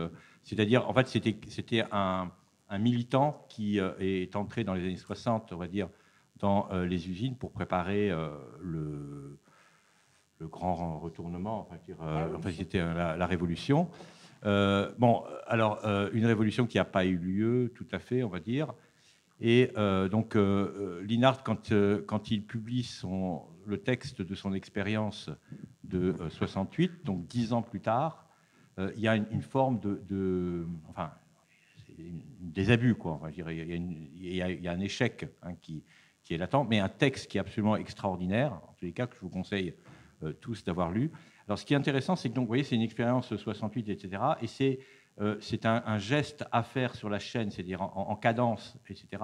c'est-à-dire, en fait, c'était un militant qui est entré dans les années 60, on va dire, dans les usines pour préparer le grand retournement, c'était la révolution. Bon, alors, une révolution qui n'a pas eu lieu, tout à fait, on va dire. Et donc, Linhart, quand il publie le texte de son expérience de 68, donc 10 ans plus tard, il y a une forme enfin, des abus, quoi. Enfin, je dirais, il y a un échec hein, qui est latent, mais un texte qui est absolument extraordinaire, en tous les cas, que je vous conseille tous d'avoir lu. Alors, ce qui est intéressant, c'est que, donc, vous voyez, c'est une expérience 68, etc., et c'est un geste à faire sur la chaîne, c'est-à-dire en cadence, etc.,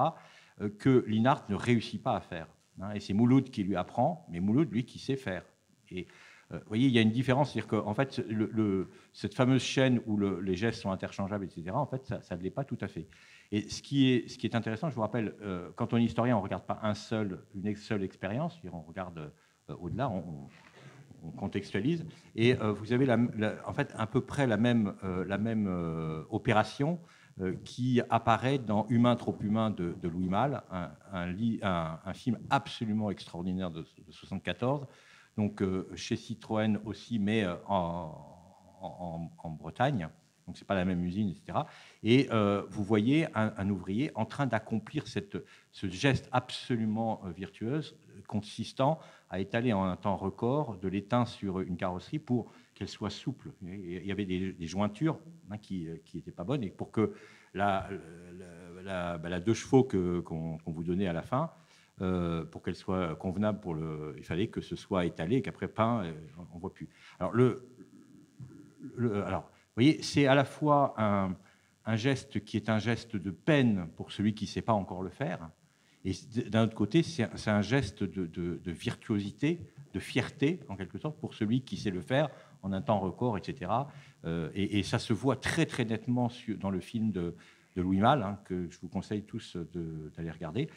que Linhart ne réussit pas à faire. Hein, et c'est Mouloud qui lui apprend, mais Mouloud, lui, qui sait faire. Et vous voyez, il y a une différence, c'est-à-dire qu'en fait, cette fameuse chaîne où les gestes sont interchangeables, etc., en fait, ça ne l'est pas tout à fait. Et ce qui est intéressant, je vous rappelle, quand on est historien, on ne regarde pas une seule expérience, on regarde au-delà, on contextualise, et vous avez en fait à peu près la même opération qui apparaît dans Humain trop humain de Louis Malle, un film absolument extraordinaire de 1974, donc chez Citroën aussi, mais en Bretagne. Donc c'est pas la même usine, etc. Et vous voyez un ouvrier en train d'accomplir ce geste absolument virtueux, consistant à étaler en un temps record de l'étain sur une carrosserie pour qu'elle soit souple. Il y avait des jointures hein, qui n'étaient pas bonnes, et pour que la 2 chevaux qu'on vous donnait à la fin, pour qu'elle soit convenable il fallait que ce soit étalé et qu'après peint, on ne voit plus. Alors, alors, vous voyez, c'est à la fois un geste qui est un geste de peine pour celui qui ne sait pas encore le faire, et d'un autre côté, c'est un geste de virtuosité, de fierté, en quelque sorte, pour celui qui sait le faire en un temps record, etc. Et ça se voit très, très nettement dans le film de Louis Malle, hein, que je vous conseille tous d'aller regarder.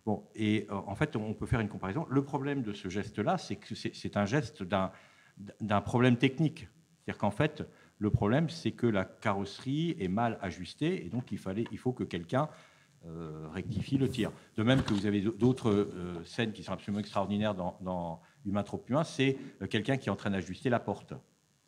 Bon, et en fait, on peut faire une comparaison. Le problème de ce geste-là, c'est que c'est un geste d'un problème technique. C'est-à-dire qu'en fait, le problème, c'est que la carrosserie est mal ajustée, et donc il faut que quelqu'un rectifie le tir. De même que vous avez d'autres scènes qui sont absolument extraordinaires dans Humain trop humain, c'est quelqu'un qui est en train d'ajuster la porte.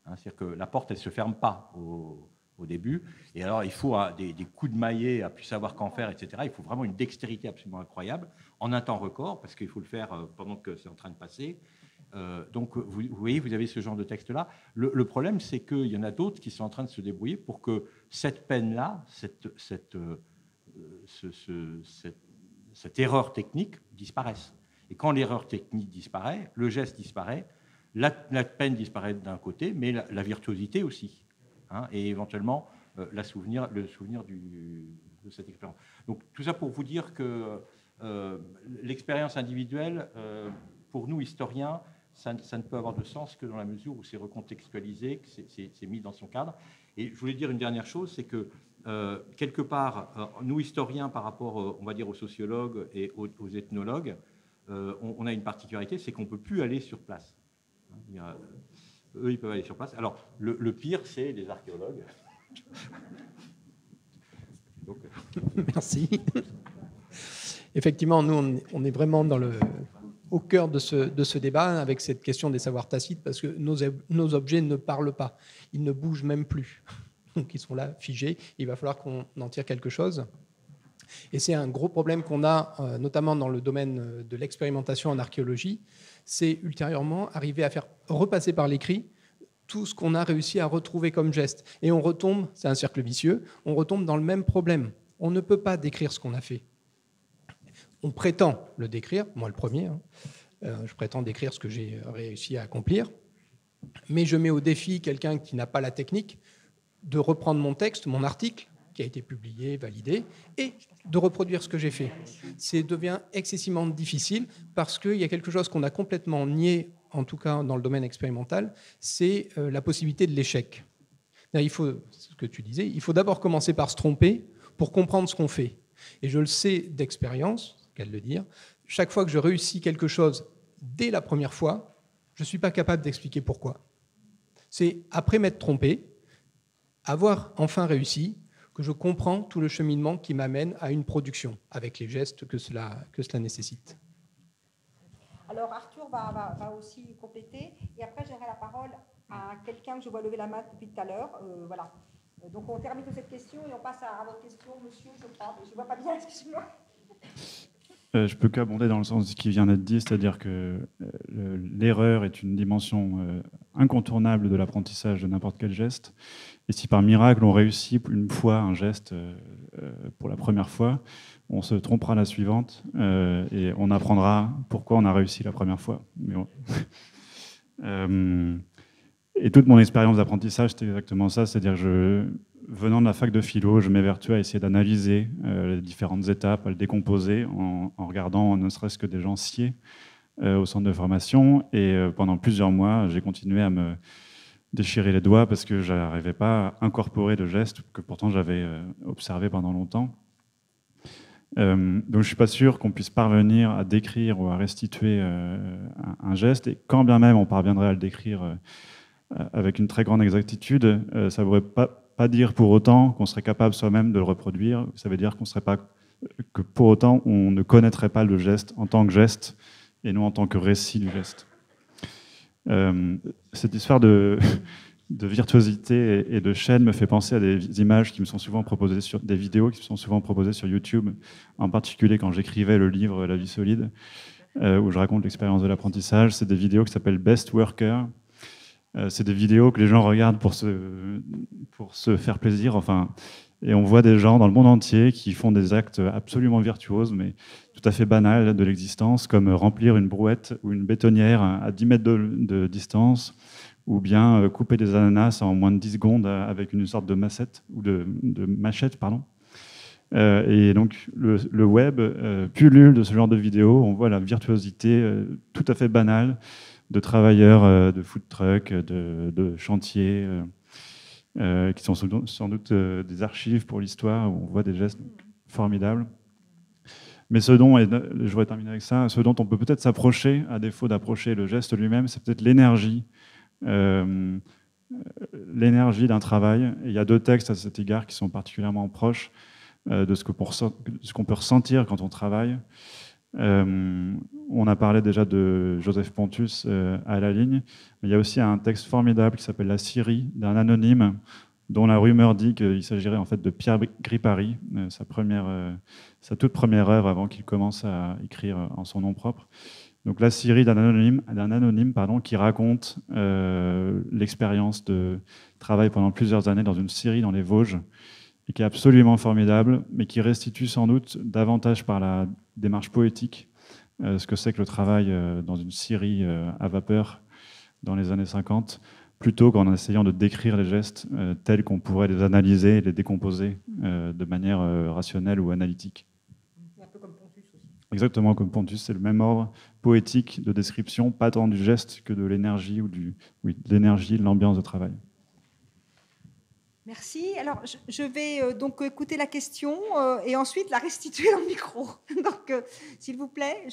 Hein, c'est-à-dire que la porte, elle ne se ferme pas au début, et alors il faut des coups de maillet à plus savoir qu'en faire, etc. Il faut vraiment une dextérité absolument incroyable, en un temps record, parce qu'il faut le faire pendant que c'est en train de passer. Donc, vous voyez, vous avez ce genre de texte-là. Le problème, c'est qu'il y en a d'autres qui sont en train de se débrouiller pour que cette peine-là, cette erreur technique disparaisse. Et quand l'erreur technique disparaît, le geste disparaît, la peine disparaît d'un côté, mais la virtuosité aussi, hein, et éventuellement le souvenir de cette expérience. Donc tout ça pour vous dire que l'expérience individuelle, pour nous historiens, ça ne peut avoir de sens que dans la mesure où c'est recontextualisé, que c'est mis dans son cadre. Et je voulais dire une dernière chose, c'est que quelque part, nous historiens, par rapport, on va dire, aux sociologues et aux ethnologues, on a une particularité, c'est qu'on ne peut plus aller sur place. Eux, ils peuvent aller sur place. Alors, le pire, c'est les archéologues. Donc, merci. Effectivement, nous, on est vraiment au cœur de ce débat avec cette question des savoirs tacites, parce que nos objets ne parlent pas, ils ne bougent même plus. Donc ils sont là, figés, il va falloir qu'on en tire quelque chose. Et c'est un gros problème qu'on a, notamment dans le domaine de l'expérimentation en archéologie, c'est ultérieurement arriver à faire repasser par l'écrit tout ce qu'on a réussi à retrouver comme geste. Et on retombe, c'est un cercle vicieux, on retombe dans le même problème. On ne peut pas décrire ce qu'on a fait. On prétend le décrire, moi le premier, hein. Je prétends décrire ce que j'ai réussi à accomplir, mais je mets au défi quelqu'un qui n'a pas la technique de reprendre mon texte, mon article, qui a été publié, validé, et de reproduire ce que j'ai fait. Ça devient excessivement difficile parce qu'il y a quelque chose qu'on a complètement nié, en tout cas dans le domaine expérimental, c'est la possibilité de l'échec. Il faut, ce que tu disais, il faut d'abord commencer par se tromper pour comprendre ce qu'on fait. Et je le sais d'expérience, c'est qu'à le dire, chaque fois que je réussis quelque chose dès la première fois, je ne suis pas capable d'expliquer pourquoi. C'est après m'être trompé, avoir enfin réussi, que je comprends tout le cheminement qui m'amène à une production, avec les gestes que cela nécessite. Alors Arthur va aussi compléter, et après j'aurai la parole à quelqu'un que je vois lever la main depuis tout à l'heure. Voilà. Donc on termine sur cette question et on passe à votre question, monsieur, je crois. Je ne vois pas bien, excusez-moi. Je peux qu'abonder dans le sens de ce qui vient d'être dit, c'est-à-dire que l'erreur est une dimension incontournable de l'apprentissage de n'importe quel geste. Et si par miracle on réussit une fois un geste pour la première fois, on se trompera la suivante et on apprendra pourquoi on a réussi la première fois. Mais bon. Et toute mon expérience d'apprentissage, c'est exactement ça, c'est-à-dire que venant de la fac de philo, je m'évertue à essayer d'analyser les différentes étapes, à le décomposer en regardant ne serait-ce que des gens scier au centre de formation. Et pendant plusieurs mois, j'ai continué à me déchirer les doigts parce que je n'arrivais pas à incorporer de gestes que pourtant j'avais observés pendant longtemps. Donc je ne suis pas sûr qu'on puisse parvenir à décrire ou à restituer un geste. Et quand bien même on parviendrait à le décrire avec une très grande exactitude, ça ne voudrait pas dire pour autant qu'on serait capable soi-même de le reproduire. Ça veut dire que pour autant on ne connaîtrait pas le geste en tant que geste et non en tant que récit du geste. Cette histoire de virtuosité et de chaîne me fait penser à des images qui me sont souvent proposées sur des vidéos qui me sont souvent proposées sur YouTube, en particulier quand j'écrivais le livre La vie solide, où je raconte l'expérience de l'apprentissage. C'est des vidéos qui s'appellent Best Worker. C'est des vidéos que les gens regardent pour se faire plaisir, enfin, et on voit des gens dans le monde entier qui font des actes absolument virtuoses, mais tout à fait banals de l'existence, comme remplir une brouette ou une bétonnière à 10 mètres de distance, ou bien couper des ananas en moins de 10 secondes avec une sorte de machette, pardon. Et donc le web pullule de ce genre de vidéos. On voit la virtuosité tout à fait banale de travailleurs de food truck, de chantiers, qui sont sans doute des archives pour l'histoire, où on voit des gestes formidables. Mais je voudrais terminer avec ça, ce dont on peut peut-être s'approcher, à défaut d'approcher le geste lui-même, c'est peut-être l'énergie d'un travail. Et il y a 2 textes à cet égard qui sont particulièrement proches de ce qu'on peut ressentir quand on travaille. On a parlé déjà de Joseph Pontus à la ligne, mais il y a aussi un texte formidable qui s'appelle La Syrie, d'un anonyme dont la rumeur dit qu'il s'agirait en fait de Pierre Gripari, sa toute première œuvre avant qu'il commence à écrire en son nom propre. Donc La Syrie d'un anonyme qui raconte l'expérience de travail pendant plusieurs années dans une scierie dans les Vosges, et qui est absolument formidable, mais qui restitue sans doute davantage par la démarche poétique ce que c'est que le travail dans une scierie à vapeur dans les années 50, plutôt qu'en essayant de décrire les gestes tels qu'on pourrait les analyser et les décomposer de manière rationnelle ou analytique. Un peu comme Pontus aussi. Exactement comme Pontus, c'est le même ordre poétique de description, pas tant du geste que de l'énergie de l'énergie, de l'ambiance de travail. Merci. Alors, je vais donc écouter la question et ensuite la restituer dans le micro. Donc, s'il vous plaît,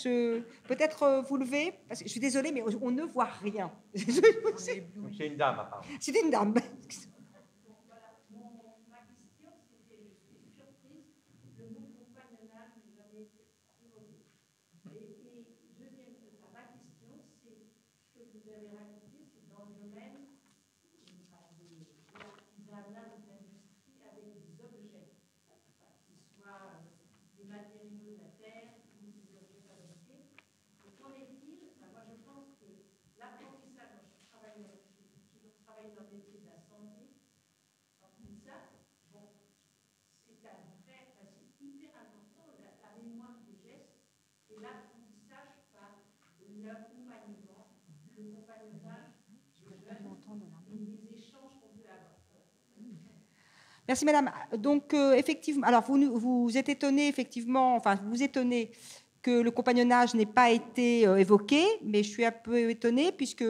peut-être vous lever, parce que je suis désolée, mais on ne voit rien. C'est une dame, apparemment. C'est une dame. Merci madame. Donc effectivement, alors vous êtes étonné effectivement, enfin vous étonnez que le compagnonnage n'ait pas été évoqué, mais je suis un peu étonnée puisque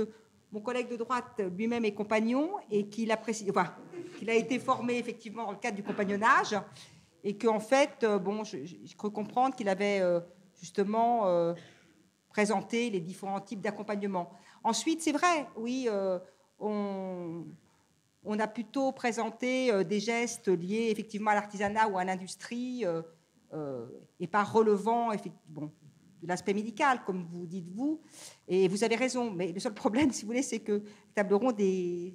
mon collègue de droite lui-même est compagnon et qu'il a été formé effectivement dans le cadre du compagnonnage et qu'en fait, je crois comprendre qu'il avait justement présenté les différents types d'accompagnement. Ensuite, c'est vrai, oui, on a plutôt présenté des gestes liés effectivement à l'artisanat ou à l'industrie et pas relevant de l'aspect médical, comme vous dites vous. Et vous avez raison, mais le seul problème, si vous voulez, c'est que la table ronde est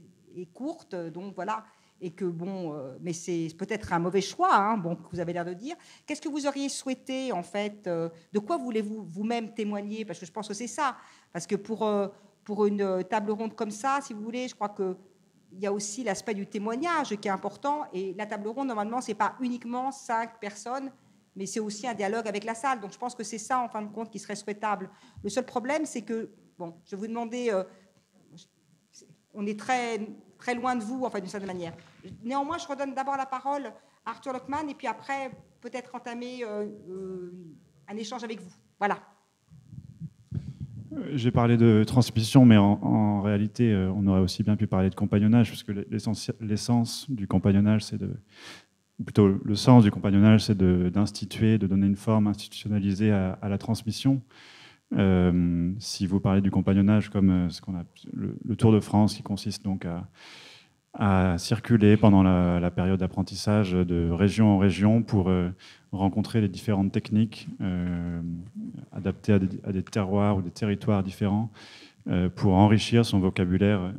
courte, donc voilà. et que bon, mais c'est peut-être un mauvais choix, hein, bon, que vous avez l'air de dire. Qu'est-ce que vous auriez souhaité, en fait, de quoi voulez-vous vous-même témoigner? Parce que je pense que c'est ça. Parce que pour une table ronde comme ça, si vous voulez, je crois qu'il y a aussi l'aspect du témoignage qui est important. Et la table ronde, normalement, ce n'est pas uniquement 5 personnes, mais c'est aussi un dialogue avec la salle. Donc je pense que c'est ça, en fin de compte, qui serait souhaitable. Le seul problème, c'est que, bon, je vais vous demander, on est très, très loin de vous, en fait, d'une certaine manière. Néanmoins, je redonne d'abord la parole à Arthur Lockman, et puis après, peut-être entamer un échange avec vous. Voilà. J'ai parlé de transmission, mais en réalité, on aurait aussi bien pu parler de compagnonnage, parce que l'essence du compagnonnage, plutôt le sens du compagnonnage, c'est d'instituer, de donner une forme institutionnalisée à la transmission. Si vous parlez du compagnonnage comme ce qu'on a le Tour de France, qui consiste donc à circuler pendant la période d'apprentissage de région en région pour rencontrer les différentes techniques adaptées à des terroirs ou des territoires différents pour enrichir son vocabulaire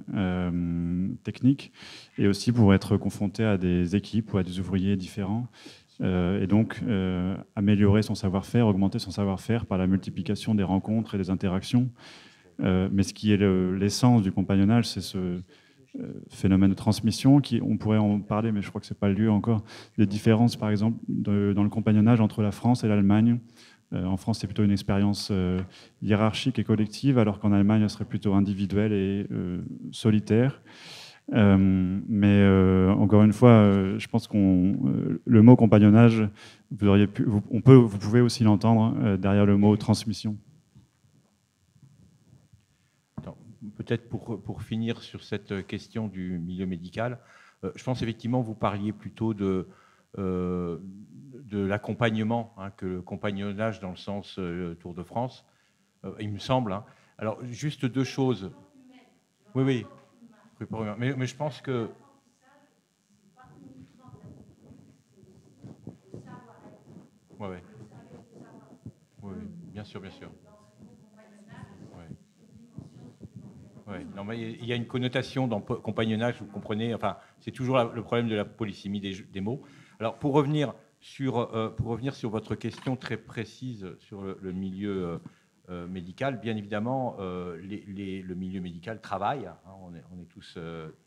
technique et aussi pour être confronté à des équipes ou à des ouvriers différents et donc améliorer son savoir-faire, augmenter son savoir-faire par la multiplication des rencontres et des interactions. Mais ce qui est l'essence du compagnonnage, c'est ce phénomène de transmission, on pourrait en parler, mais je crois que ce n'est pas le lieu encore, des différences, par exemple, dans le compagnonnage entre la France et l'Allemagne. En France, c'est plutôt une expérience hiérarchique et collective, alors qu'en Allemagne, elle serait plutôt individuelle et solitaire. Mais encore une fois, je pense le mot compagnonnage, vous pouvez aussi l'entendre derrière le mot transmission. Peut-être pour finir sur cette question du milieu médical, je pense effectivement vous parliez plutôt de l'accompagnement, hein, que le compagnonnage dans le sens Tour de France, il me semble. Hein. Alors, juste 2 choses. Oui. Mais je pense que... Oui, bien sûr. Ouais. Non, mais il y a une connotation dans compagnonnage, vous comprenez, enfin, c'est toujours le problème de la polysémie des mots. Alors, pour revenir sur votre question très précise sur le milieu médical, bien évidemment, le milieu médical travaille, hein, on est tous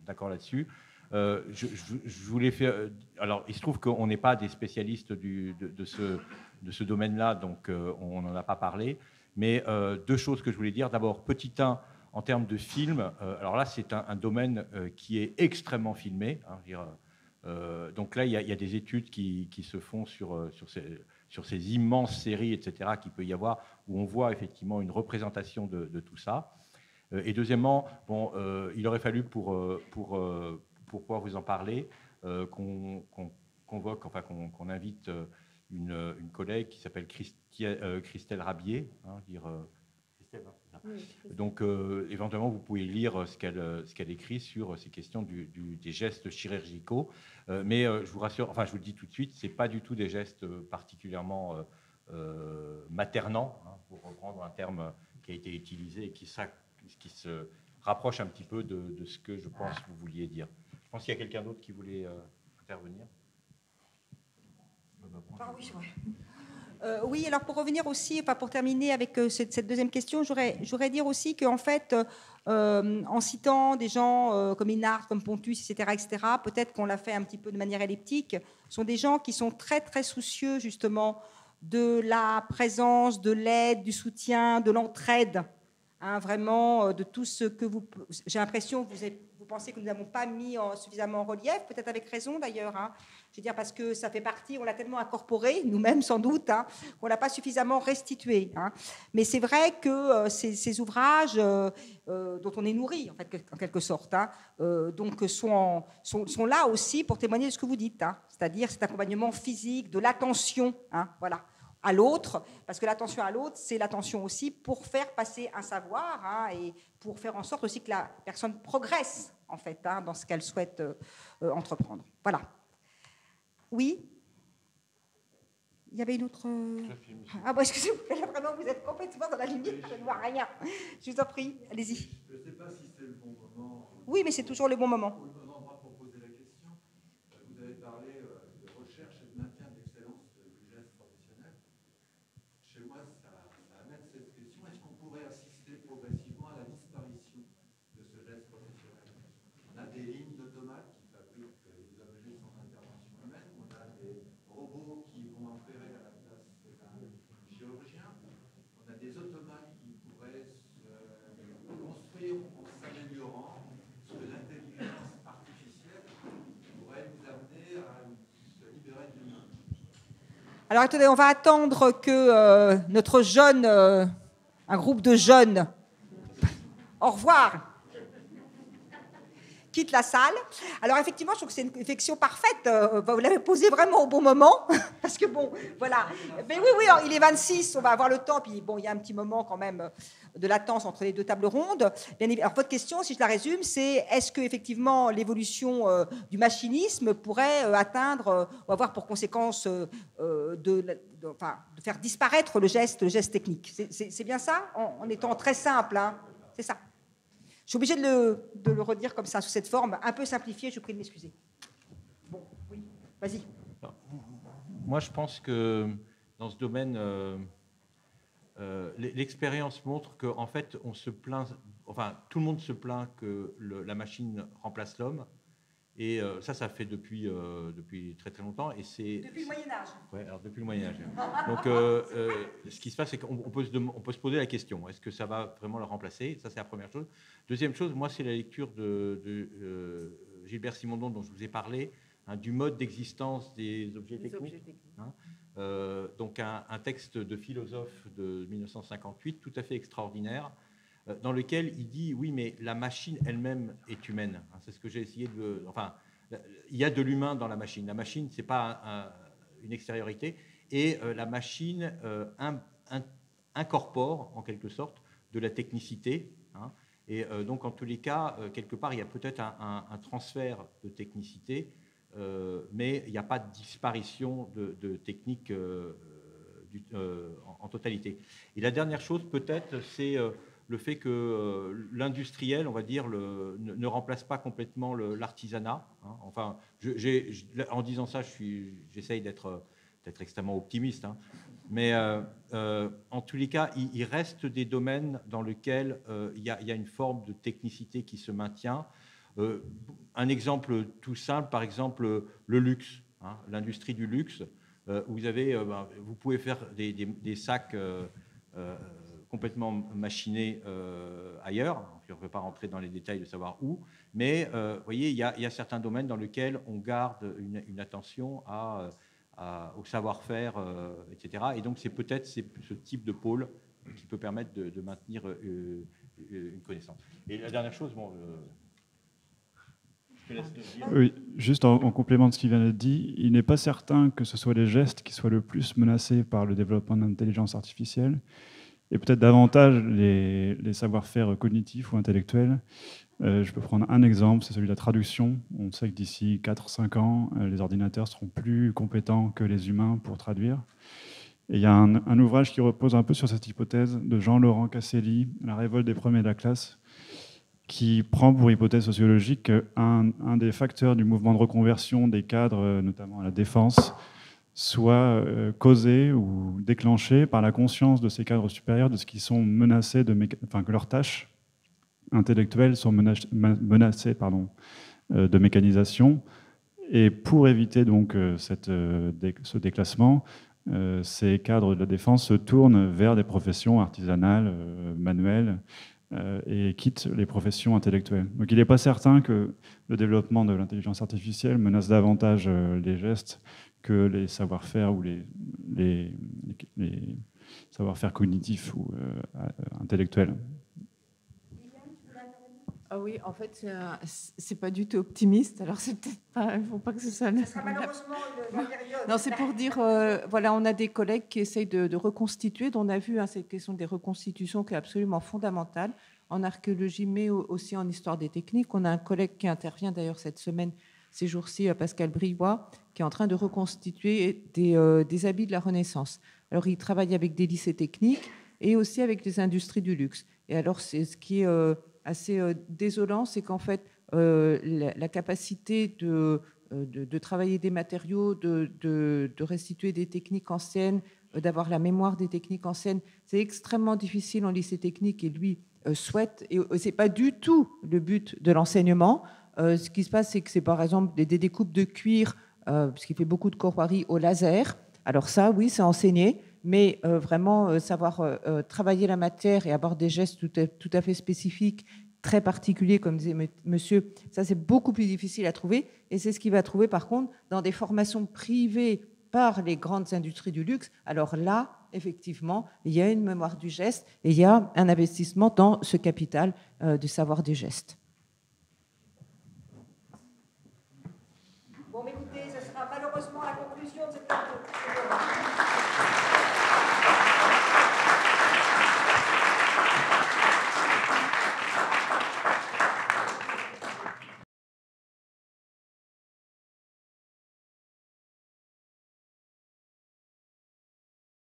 d'accord là-dessus. Je voulais faire... Alors, il se trouve qu'on n'est pas des spécialistes de ce domaine-là, donc on n'en a pas parlé. Mais 2 choses que je voulais dire. D'abord, petit 1, en termes de film, alors là, c'est un domaine qui est extrêmement filmé. Hein, donc là, il y a des études qui se font sur ces immenses séries, etc., qu'il peut y avoir, où on voit effectivement une représentation de tout ça. Et deuxièmement, bon, il aurait fallu, pour pouvoir vous en parler, qu'on invite une collègue qui s'appelle Christelle Rabier, hein, Christelle, donc, éventuellement, vous pouvez lire ce qu'elle écrit sur ces questions des gestes chirurgicaux. Mais je vous rassure, enfin, je vous le dis tout de suite, ce n'est pas du tout des gestes particulièrement maternants, hein, pour reprendre un terme qui a été utilisé et qui se rapproche un petit peu de ce que je pense que vous vouliez dire. Je pense qu'il y a quelqu'un d'autre qui voulait intervenir. Oui, alors pour revenir aussi, pour terminer avec cette deuxième question, j'aurais dire aussi qu'en fait, en citant des gens comme Inard, comme Pontus, etc., peut-être qu'on l'a fait un petit peu de manière elliptique, sont des gens qui sont très, très soucieux justement de la présence, de l'aide, du soutien, de l'entraide, hein, vraiment de tout ce que j'ai l'impression que vous pensez que nous n'avons pas mis suffisamment en relief, peut-être avec raison d'ailleurs, hein. Je veux dire parce que ça fait partie, on l'a tellement incorporé, nous-mêmes sans doute, hein, qu'on ne l'a pas suffisamment restitué. Hein. Mais c'est vrai que ces ouvrages dont on est nourri, en fait, en quelque sorte, hein, donc sont là aussi pour témoigner de ce que vous dites, hein, c'est-à-dire cet accompagnement physique, de l'attention, hein, voilà, à l'autre, parce que l'attention à l'autre, c'est l'attention aussi pour faire passer un savoir, hein, et pour faire en sorte aussi que la personne progresse, en fait, hein, dans ce qu'elle souhaite entreprendre. Voilà. Oui. Il y avait une autre... Ah bon, excusez-moi, là vraiment vous êtes complètement dans la lumière, je ne vois rien. Je vous en prie, allez-y. Je ne sais pas si c'est le bon moment. Oui, mais c'est toujours le bon moment. Ou le bon endroit pour poser la question. Alors attendez, on va attendre que notre jeune, un groupe de jeunes, au revoir, quitte la salle. Alors effectivement, je trouve que c'est une réflexion parfaite. Vous l'avez posée vraiment au bon moment, parce que bon, voilà. Mais oui, alors, il est 26, on va avoir le temps. Puis bon, il y a un petit moment quand même de latence entre les deux tables rondes. Alors votre question, si je la résume, c'est est-ce que effectivement l'évolution du machinisme pourrait atteindre ou avoir pour conséquence de faire disparaître le geste technique. C'est bien ça, en étant très simple, hein, c'est ça. Je suis obligée de le redire comme ça, sous cette forme un peu simplifiée, je vous prie de m'excuser. Bon, oui, vas-y. Moi, je pense que dans ce domaine, l'expérience montre qu'en fait, on se plaint, enfin, tout le monde se plaint que la machine remplace l'homme. Et ça fait depuis très très longtemps. Et depuis le Moyen-Âge. Oui, alors depuis le Moyen-Âge. Donc, ce qui se passe, c'est qu'on peut se poser la question, est-ce que ça va vraiment le remplacer? Ça, c'est la première chose. Deuxième chose, moi, c'est la lecture de Gilbert Simondon, dont je vous ai parlé, hein, du mode d'existence des objets techniques. Hein, donc, un texte de philosophe de 1958, tout à fait extraordinaire, dans lequel il dit, oui, mais la machine elle-même est humaine. C'est ce que j'ai essayé de... Enfin, il y a de l'humain dans la machine. La machine, ce n'est pas une extériorité. Et la machine incorpore, en quelque sorte, de la technicité. Hein, et donc, en tous les cas, quelque part, il y a peut-être un transfert de technicité, mais il n'y a pas de disparition de technique en totalité. Et la dernière chose, peut-être, c'est... le fait que l'industriel, on va dire, ne remplace pas complètement l'artisanat. Hein. Enfin, en disant ça, j'essaye d'être extrêmement optimiste. Hein. Mais en tous les cas, il reste des domaines dans lesquels il y a une forme de technicité qui se maintient. Un exemple tout simple, par exemple, le luxe, hein, l'industrie du luxe. Vous pouvez faire des sacs... complètement machiné ailleurs. Je ne peux pas rentrer dans les détails de savoir où, mais vous voyez, il y a certains domaines dans lesquels on garde une attention au savoir-faire, etc. Et donc, c'est peut-être ce type de pôle qui peut permettre de maintenir une connaissance. Et la dernière chose, bon... je te laisse le dire. Oui, juste en complément de ce qui vient d'être dit, il n'est pas certain que ce soit les gestes qui soient le plus menacés par le développement de l'intelligence artificielle, et peut-être davantage les savoir-faire cognitifs ou intellectuels. Je peux prendre un exemple, c'est celui de la traduction. On sait que d'ici 4-5 ans, les ordinateurs seront plus compétents que les humains pour traduire. Et il y a un ouvrage qui repose un peu sur cette hypothèse de Jean-Laurent Casselli, La révolte des premiers de la classe, qui prend pour hypothèse sociologique qu'un des facteurs du mouvement de reconversion des cadres, notamment à la défense, soit causé ou déclenché par la conscience de ces cadres supérieurs de ce qu'ils sont menacés, que leurs tâches intellectuelles sont menacées de mécanisation. Et pour éviter donc ce déclassement, ces cadres de la défense se tournent vers des professions artisanales, manuelles, et quittent les professions intellectuelles. Donc il n'est pas certain que le développement de l'intelligence artificielle menace davantage les gestes que les savoir-faire ou les savoir-faire cognitifs ou intellectuels. Ah oui, en fait, c'est pas du tout optimiste. Alors c'est peut-être pas, il ne faut pas que ce soit. Ça sera malheureusement la période. Non, c'est pour dire, voilà, on a des collègues qui essayent de reconstituer, dont on a vu cette question des reconstitutions qui est absolument fondamentale en archéologie, mais aussi en histoire des techniques. On a un collègue qui intervient d'ailleurs cette semaine, ces jours-ci, Pascal Briouat, qui est en train de reconstituer des habits de la Renaissance. Alors, il travaille avec des lycées techniques et aussi avec les industries du luxe. Et alors, ce qui est assez désolant, c'est qu'en fait, la capacité de travailler des matériaux, de restituer des techniques anciennes, d'avoir la mémoire des techniques anciennes, c'est extrêmement difficile en lycée technique et lui souhaite, et ce n'est pas du tout le but de l'enseignement. Ce qui se passe, c'est que c'est par exemple des découpes de cuir, parce qu'il fait beaucoup de corroirie au laser. Alors ça, oui, c'est enseigné, mais vraiment savoir travailler la matière et avoir des gestes tout à fait spécifiques, très particuliers, comme disait monsieur, ça c'est beaucoup plus difficile à trouver. Et c'est ce qu'il va trouver par contre dans des formations privées par les grandes industries du luxe, alors là, effectivement, il y a une mémoire du geste et il y a un investissement dans ce capital du savoir du geste. Bon, écoutez, ce sera malheureusement la conclusion de cette